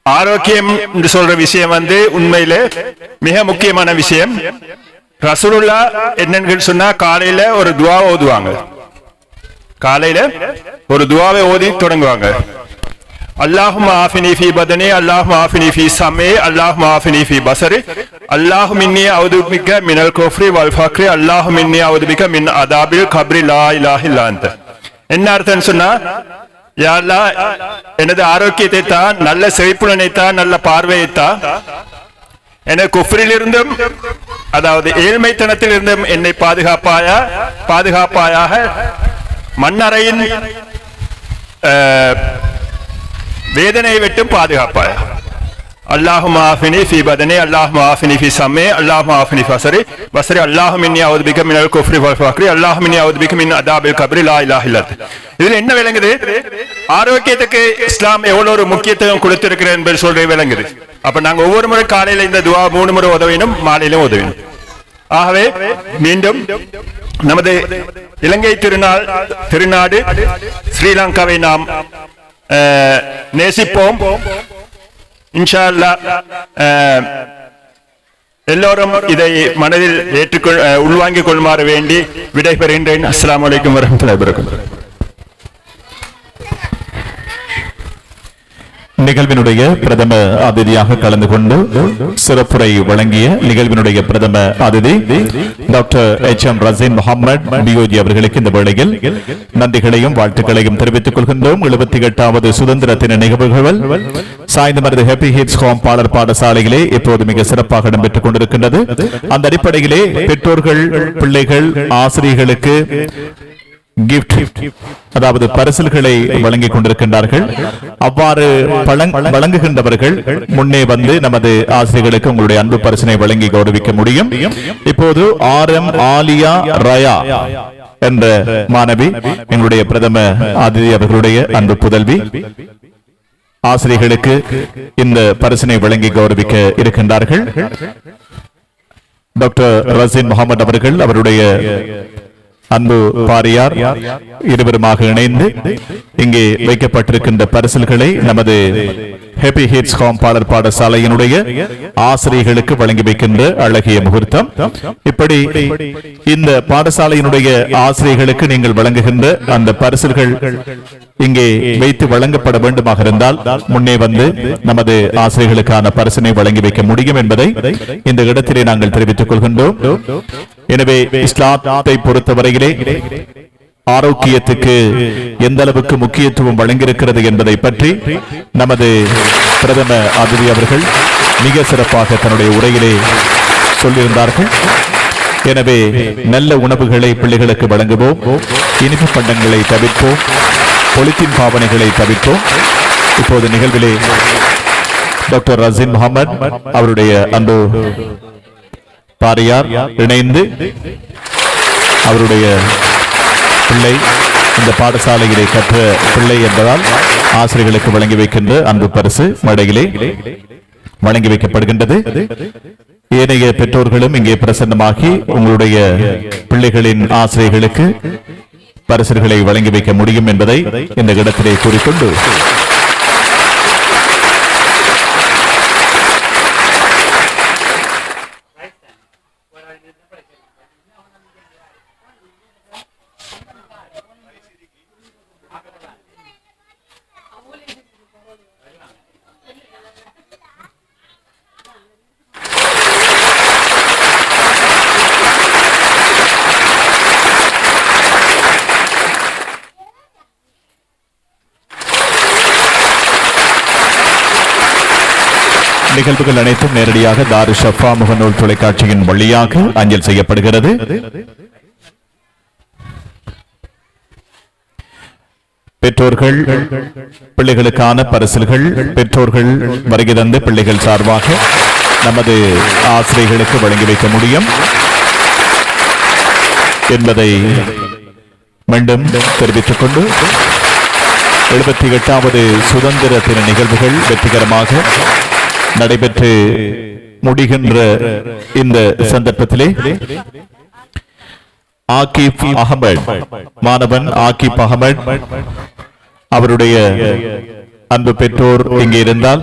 ஆரோக்கியம் என்று சொல்ற விஷயம் உண்மையில மிக முக்கியமான விஷயம். ரசூலுல்லாஹ் என்னன்னு சொன்னா காலையில ஒரு துவா ஓதுவாங்க. காலையில ஒரு துவாவை ஓதி தொடங்குவாங்க. அல்லாஹும்ம ஆஃபினி ஃபீ பதனி, அல்லாஹும்ம ஆஃபினி ஃபீ ஸமீ, அல்லாஹும்ம ஆஃபினி ஃபீ பஸரி, அல்லாஹும்ம இன்னி அஊது பிக மினல் குஃப்ரி வல் ஃபக்ரி, அல்லாஹும்ம இன்னி அஊது பிக மின் அதாபில் கப்ரி லா இலாஹ இல்லா அன்த. என்ன அர்த்தம் சொன்னா, யா அல்லாஹ் எனது ஆரோக்கியத்தை தா, நல்ல செழிப்புலனை தா, நல்ல பார்வையை தா, எனது குஃப்ரிலிருந்தும் அதாவது ஏழ்மைத்தனத்திலிருந்தும் என்னை பாதுகாப்பாயாக, மண்ணறையின் வேதனையை விட்டும் பாதுகாப்பாய். அல்லாஹும்ம ஆஃபினி ஃபீ பதனி, அல்லாஹும்ம ஆஃபினி ஃபீ ஸமீ, அல்லாஹும்ம ஆஃபினி ஃபஸரி பஸரி, அல்லாஹும்ம இன்னி அஊது பிக மினல் குஃப்ரி வல் ஃபக்ரி, அல்லாஹும்ம இன்னி அஊது பிக மின் அதாபில் கப்ரி லா இலாஹ இல்லா. இதுல என்ன விளங்குது? ஆரோக்கியத்துக்கு இஸ்லாம் எவ்வளவு ஒரு முக்கியத்துவம் கொடுத்திருக்கிறது என்பது சொல்றது விளங்குது. அப்ப நாங்க ஒவ்வொரு முறை காலையில இந்த துவா 3 முறை உதவினும், மாலையிலும் உதவினும். ஆகவே மீண்டும் நமது இலங்கை திருநாடு ஸ்ரீலங்காவை நாம் நேசிப்போம். இன்ஷா அல்லாஹ் எல்லோரும் இதை மனதில் உள்வாங்கிக் கொள்ளுமாறு வேண்டி விடைபெறுகின்றேன். அஸ்ஸலாமு அலைக்கும் வரஹ்மத்துல்லாஹி வபரகாத்துஹு. நிகழ்வினுடைய பிரதம அதிதியாக கலந்து கொண்டு சிறப்புரை வழங்கிய நிகழ்வினுடைய பிரதம அதிதி doctor H M. Raseen Muhammad B O G அவர்களுக்கு இந்த வேளையில் நன்றிகளையும் வாழ்த்துக்களையும் தெரிவித்துக் கொள்கின்றோம். 78வது சுதந்திர தின நிகழ்வுகள் சாய்ந்தமருது ஹாப்பி ஹிட்ஸ் ஹோம் பாலர் பாடசாலையிலே இப்போது மிக சிறப்பாக இடம்பெற்றுக் கொண்டிருக்கின்றது. அந்த அடிப்படையிலே பெற்றோர்கள், பிள்ளைகள், ஆசிரியர்களுக்கு கிஃப்ட், அதாவது பரிசுகளை வழங்கிக் கொண்டிருக்கின்றார்கள். அவ்வாறு வழங்குகின்றவர்கள் முன்னே வந்து நமது ஆசிரியர்களுக்கு உங்களுடைய அன்பு பரிசினை வழங்கி கௌரவிக்க முடியும். இப்போது RM ஆலியா ரயா என்ற மாணவி, எங்களுடைய பிரதம அதிதி அவர்களுடைய அன்பு புதல்வி, ஆசிரியர்களுக்கு இந்த பரிசினை வழங்கி கௌரவிக்க இருக்கின்றார்கள். டாக்டர் ரசீன் முகமது அவர்கள், அவருடைய அன்பு பாரியார் இருவருமாக இணைந்து இங்கே வைக்கப்பட்டிருக்கின்ற பரிசில்களை நமது ஹாப்பி ஹிட்ஸ் ஹோம் பாலர் பாடசாலையினுடைய ஆசிரியர்களுக்கு வழங்கி வைக்கின்ற அழகிய முகூர்த்தம். இப்படி இந்த பாடசாலையினுடைய ஆசிரியர்களுக்கு நீங்கள் வழங்குகின்ற அந்த பரிசில்கள் இங்கே வைத்து வழங்கப்பட வேண்டுமாக இருந்தால் முன்னே வந்து நமது ஆசிரியர்களுக்கான பரிசினை வழங்கி வைக்க முடியும் என்பதை இந்த இடத்திலே நாங்கள் தெரிவித்துக் கொள்கின்றோம். எனவே இஸ்லாத்தை பொறுத்தவரையிலே ஆரோக்கியத்துக்கு எந்த அளவுக்கு முக்கியத்துவம் வழங்கியிருக்கிறது என்பதை பற்றி நமது பிரதம அதிதி அவர்கள் மிக சிறப்பாக தன்னுடைய உரையிலே சொல்லியிருந்தார்கள். எனவே நல்ல உணவுகளை பிள்ளைகளுக்கு வழங்குவோம், இனிப்பு பண்டங்களை தவிர்ப்போம், பொலித்தீன் பாவனைகளை தவிர்ப்போம். இப்போது நிகழ்விலே டாக்டர் ரசீன் முகமது அவருடைய அன்பு பாரியார் இணைந்து அவருடைய பிள்ளை, இந்த பாடசாலையிலே கற்ற பிள்ளை என்பதால் ஆசிரியர்களுக்கு வழங்கி வைக்கின்ற அன்பு பரிசு மேடையிலே வழங்கி வைக்கப்படுகின்றது. ஏனைய பெற்றோர்களும் இங்கே பிரசன்னமாகி உங்களுடைய பிள்ளைகளின் ஆசிரியர்களுக்கு பரிசுகளை வழங்கி வைக்க முடியும் என்பதை இந்த இடத்திலே கூறிக்கொண்டு நிகழ்வுகள் அனைத்தும் நேரடியாக தாரு ஷஃபா முகநூல் தொலைக்காட்சியின் வழியாக அஞ்சல் செய்யப்படுகிறது. பெற்றோர்கள் பிள்ளைகளுக்கான பரிசில்கள் பெற்றோர்கள் வருகை தந்து பிள்ளைகள் சார்பாக நமது ஆசிரியர்களுக்கு வழங்கி வைக்க முடியும் என்பதை மீண்டும் தெரிவித்துக் கொண்டு 78வது சுதந்திர தின நிகழ்வுகள் வெற்றிகரமாக நடைபெற்று முடிகின்ற இந்த சந்தர்ப்பத்திலே ஆகிப் அகமது, மாணவன் ஆகிப் அகமது அவருடைய அன்பு பெற்றோர் இங்கே இருந்தால்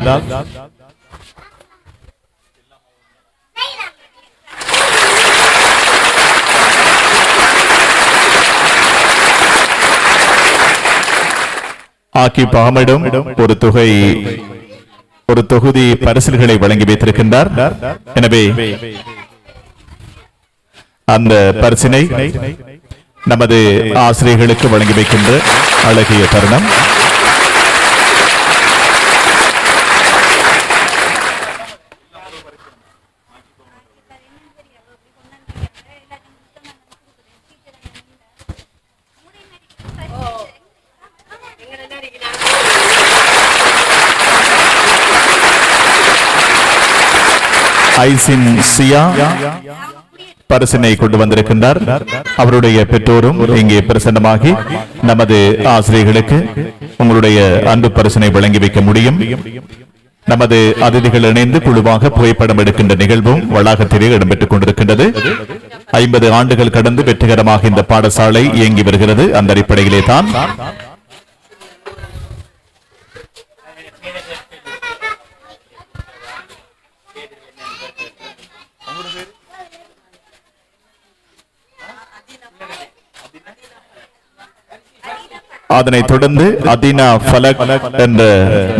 ஆகிப் அகமதும் ஒரு தொகுதி பரிசில்களை வழங்கி வைத்திருக்கின்றார். எனவே அந்த பரிசினை நமது ஆசிரியர்களுக்கு வழங்கி வைக்கின்ற அழகிய தருணம். ஐசின் சியா பரிசினை கொண்டு வந்திருக்கின்றார். அவருடைய பெற்றோரும் இங்கே பிரசன்னமாகி நமது ஆசிரியர்களுக்கு உங்களுடைய அன்பு பரிசினை வழங்கி வைக்க முடியும். நமது அதிதிகள் இணைந்து குழுவாக புகைப்படம் எடுக்கின்ற நிகழ்வும் வளாகத்திலே இடம்பெற்றுக் கொண்டிருக்கின்றது. 50 ஆண்டுகள் கடந்து வெற்றிகரமாக இந்த பாடசாலை இயங்கி வருகிறது. அந்த அடிப்படையிலே தான் அதனைத் தொடர்ந்து அதினா ஃபலக் என்ற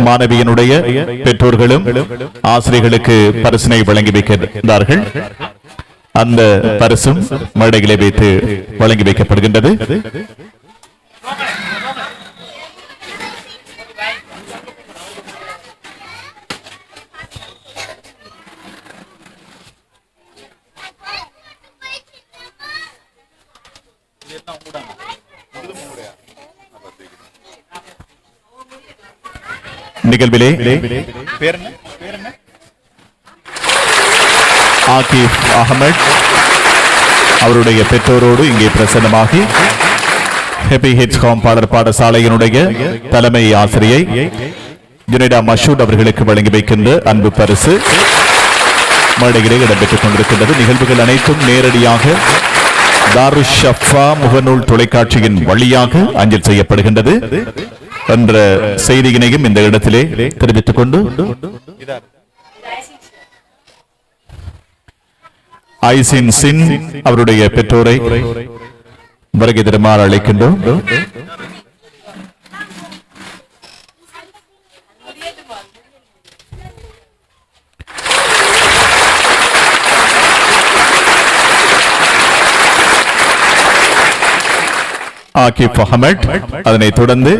மாணவியினுடைய பெற்றோர்களும் ஆசிரியர்களுக்கு பரிசினை வழங்கி வைக்கின்றார்கள். அந்த பரிசும் மேடைகளை வைத்து வழங்கி வைக்கப்படுகின்றது. நிகழ்விலே ஆகிப் அகமட் அவருடைய பெற்றோரோடு இங்கே பிரசன்னமாகி ஹெப்பி ஹிட்ஸ் ஹோம் பாடற் பாடசாலையினுடைய தலைமை ஆசிரியை ஜுனைடா மஷூட் அவர்களுக்கு வழங்கி வைக்கின்ற அன்பு பரிசு மேடையிலே இடம்பெற்றுக் கொண்டிருக்கின்றது. நிகழ்வுகள் அனைத்தும் நேரடியாக தாருஷ் ஷஃபா முகநூல் தொலைக்காட்சியின் வழியாக அஞ்சல் செய்யப்படுகின்றது என்ற செய்தியினையும் இந்த இடத்திலே தெரிவித்துக் கொண்டு ஐசின் சின் அவருடைய பெற்றோரை வருகை தருமாறு அழைக்கின்றோம். ஆகிப் அஹமட் அதனைத் தொடர்ந்து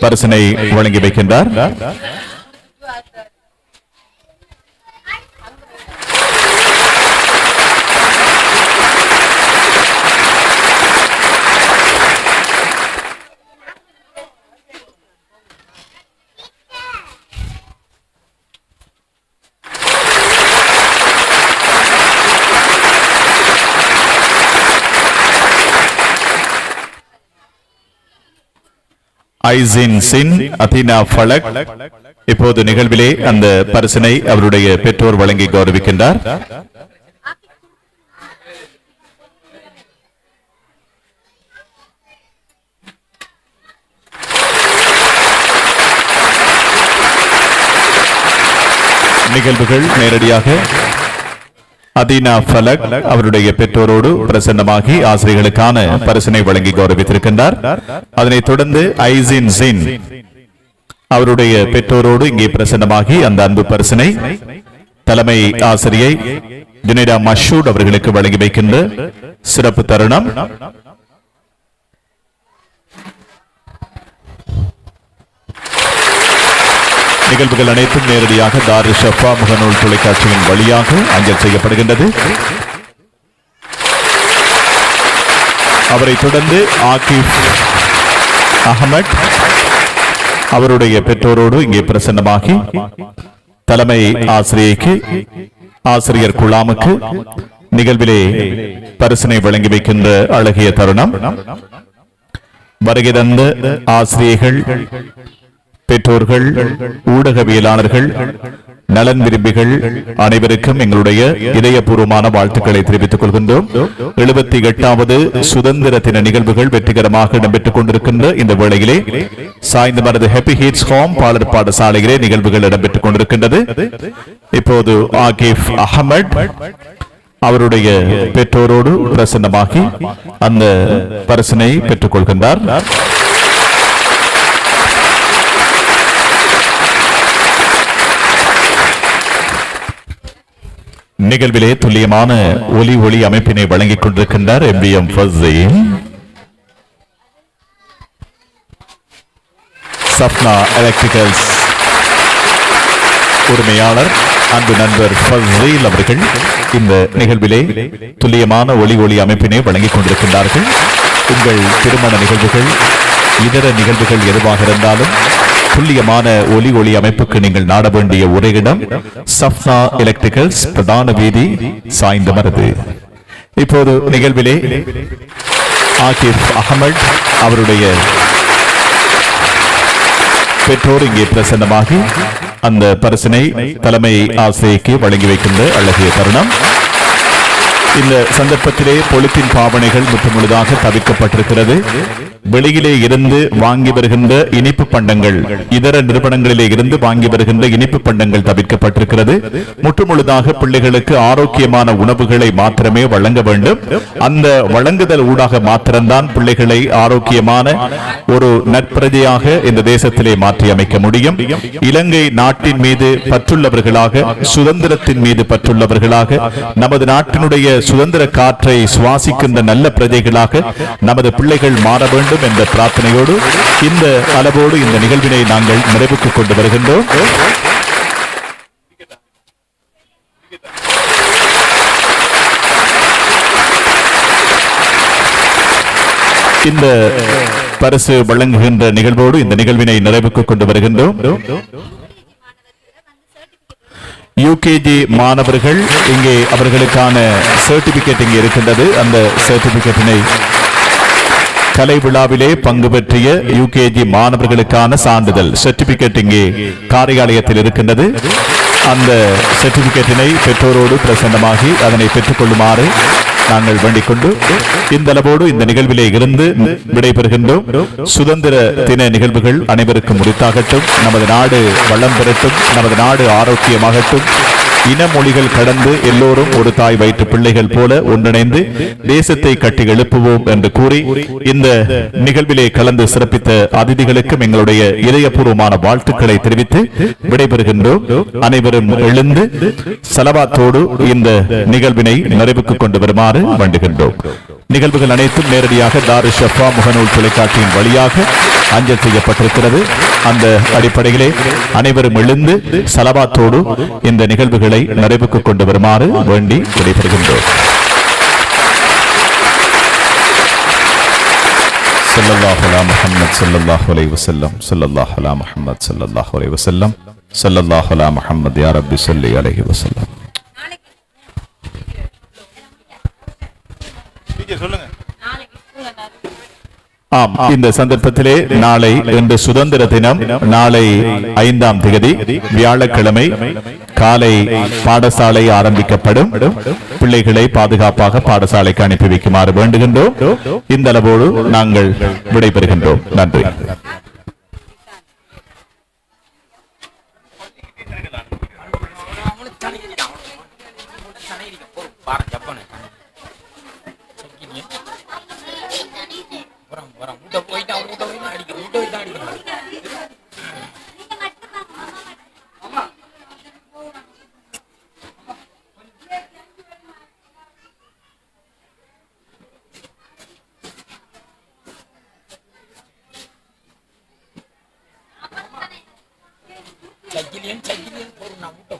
பரிசினை வழங்கி வைக்கின்றார். ஐசின் சின் அதினா ஃபலக் இப்போது நிகழ்விலே அந்த பரிசினை அவருடைய பெற்றோர் வழங்கி கௌரவிக்கின்றார். நிகழ்வுகள் நேரடியாக அதினா ஃபலக் அவருடைய பெற்றோரோடு பிரசன்னமாகி ஆசிரியர்களுக்கான பரிசினை வழங்கி கௌரவித்திருக்கின்றார். அதனைத் தொடர்ந்து ஐசின் சின் அவருடைய பெற்றோரோடு இங்கே பிரசன்னமாகி அந்த அன்பு பரிசினை தலைமை ஆசிரியை ஜுனைடா மஷூட் அவர்களுக்கு வழங்கி வைக்கின்ற சிறப்பு தருணம். நிகழ்வுகள் அனைத்தும் நேரடியாக தாருஷ் ஷஃபா முகநூல் தொலைக்காட்சியின் வழியாக அஞ்சல் செய்யப்படுகின்றது. அவரை தொடர்ந்து ஆகிப் அஹமட் அவருடைய பெற்றோரோடு இங்கே பிரசன்னமாகி தலைமை ஆசிரியைக்கு ஆசிரியர் குழாமுக்கு நிகழ்விலே பரிசினை வழங்கி வைக்கின்ற அழகிய தருணம். வருகை தந்த ஆசிரியர்கள், பெற்றோர்கள், ஊடகவியலாளர்கள், நலன் விரும்பிகள் அனைவருக்கும் எங்களுடைய இதயபூர்வமான வாழ்த்துக்களை தெரிவித்துக் கொள்கின்றோம். 78வது சுதந்திர தின நிகழ்வுகள் வெற்றிகரமாக இடம்பெற்றுக் கொண்டிருக்கின்ற இந்த வேளையிலே சாய்ந்தமரது ஹெப்பி ஹிட்ஸ் ஹோம் பாடற் பாடசாலையிலே நிகழ்வுகள் இடம்பெற்றுக் கொண்டிருக்கின்றது. இப்போது ஆகிப் அஹமட் அவருடைய பெற்றோரோடு பிரசன்னமாகி அந்த பரிசினை பெற்றுக் கொள்கின்றார். நிகழ்விலே துல்லியமான ஒலி அமைப்பினை வழங்கிக் கொண்டிருக்கின்றார் MVM ஃபஸ்ஸீன். சப்னா எலக்ட்ரிக்கல்ஸ் உரிமையாளர் அன்பு நண்பர் ஃபஸ்ஸீல் அவர்கள் இந்த நிகழ்விலே துல்லியமான ஒலி அமைப்பினை வழங்கிக் கொண்டிருக்கின்றார்கள். உங்கள் திருமண நிகழ்வுகள், இதர நிகழ்வுகள் எதுவாக இருந்தாலும் துல்லியமான ஒலி அமைப்புக்கு நீங்கள் நாட வேண்டிய ஒரே இடம் சப்னா எலக்ட்ரிக்கல்ஸ், பிரதான வீதி, சாய்ந்தமரது. இப்போது நிகழ்விலே ஆகிப் அஹமட் அவருடைய பெற்றோர் இங்கே பிரசன்னமாகி அந்த பரிசினை தலைமை ஆசிரியைக்கு வழங்கி வைக்கின்ற அழகிய தருணம். இந்த சந்தர்ப்பத்திலே பொலித்தீன் பாவனைகள் முற்றுமுழுதாக தவிர்க்கப்பட்டிருக்கிறது. வெளியிலே இருந்து வாங்கி வருகின்ற இனிப்பு பண்டங்கள், இதர நிறுவனங்களிலே இருந்து வாங்கி வருகின்ற இனிப்பு பண்டங்கள் தவிர்க்கப்பட்டிருக்கிறது. முற்றுமுழுதாக பிள்ளைகளுக்கு ஆரோக்கியமான உணவுகளை மாத்திரமே வழங்க வேண்டும். அந்த வழங்குதல் ஊடாக மாத்திரம்தான் பிள்ளைகளை ஆரோக்கியமான ஒரு நற்பிரஜையாக இந்த தேசத்திலே மாற்றி அமைக்க முடியும். இலங்கை நாட்டின் மீது பற்றுள்ளவர்களாக, சுதந்திரத்தின் மீது பற்றுள்ளவர்களாக, நமது நாட்டினுடைய சுதந்திர காற்றை சுவாசிக்கின்ற நல்ல பிரஜைகளாக நமது பிள்ளைகள் மாற வேண்டும் என்ற பிரார்த்தனையோடு இந்த அளவோடு இந்த நிகழ்வினை நாங்கள் நிறைவுக்கு கொண்டு வருகின்றோம். இந்த பரிசு வழங்குகின்ற நிகழ்வோடு இந்த நிகழ்வினை நிறைவுக்கு கொண்டு வருகின்றோம். யூகேஜி மாணவர்கள் இங்கே அவர்களுக்கான சர்டிபிகேட் இங்கே இருக்கின்றது. அந்த சர்டிபிகேட்டினை கலை விழாவிலே பங்கு பெற்றிய யூகேஜி மாணவர்களுக்கான சான்றிதழ் சர்டிபிகேட் இங்கே காரியாலயத்தில் இருக்கின்றது. அந்த சர்டிபிகேட்டினை பெற்றோரோடு பிரசன்னமாகி அதனை பெற்றுக் கொள்ளுமாறு நாங்கள் வேண்டிக் கொண்டு இந்த அளவோடு இந்த நிகழ்விலே இருந்து விடைபெறுகின்றோம். சுதந்திர தின நிகழ்வுகள் அனைவருக்கும் முடித்தாகட்டும். நமது நாடு வளம் பெறட்டும். நமது நாடு ஆரோக்கியமாகட்டும். இன மொழிகள் கடந்து எல்லோரும் ஒரு தாய் வயிற்று பிள்ளைகள் போல ஒன்றிணைந்து தேசத்தை கட்டி எழுப்புவோம் என்று கூறி இந்த நிகழ்விலே கலந்து சிறப்பித்த அதிதிகளுக்கும் எங்களுடைய இதயபூர்வமான வாழ்த்துக்களை தெரிவித்து விடைபெறுகின்றோம். அனைவரும் எழுந்து சலவாத்தோடு இந்த நிகழ்வினை நிறைவுக்கு கொண்டு வருமாறு வேண்டுகின்றோம். நிகழ்வுகள் அனைத்தும் நேரடியாக தாரு ஷஃபா முகநூல் தொலைக்காட்சியின் வழியாக அஞ்சல் செய்யப்பட்டிருக்கிறது. அந்த அடிப்படையிலே அனைவரும் எழுந்து சலவாத்தோடு இந்த நிகழ்வுகளை நிறைவுக்கு கொண்டு வருமாறு வேண்டி விடைபெறுகின்றோம். ஸல்லல்லாஹு அலா முஹம்மத் ஸல்லல்லாஹு அலைஹி வஸல்லம், ஸல்லல்லாஹு அலா முஹம்மத் ஸல்லல்லாஹு அலைஹி வஸல்லம், ஸல்லல்லாஹு அலா முஹம்மத் யா ரப்பி ஸல்லி அலைஹி வஸல்லம். ஆம், இந்த சந்தர்ப்பத்திலே நாளை இன்று சுதந்திர தினம். நாளை 5ஆம் தேதி வியாழக்கிழமை காலை பாடசாலை ஆரம்பிக்கப்படும். பிள்ளைகளை பாதுகாப்பாக பாடசாலைக்கு அனுப்பி வைக்குமாறு வேண்டுகின்றோம். இந்த அளவோடு நாங்கள் விடைபெறுகின்றோம். நன்றி. Cagilian, por una muta,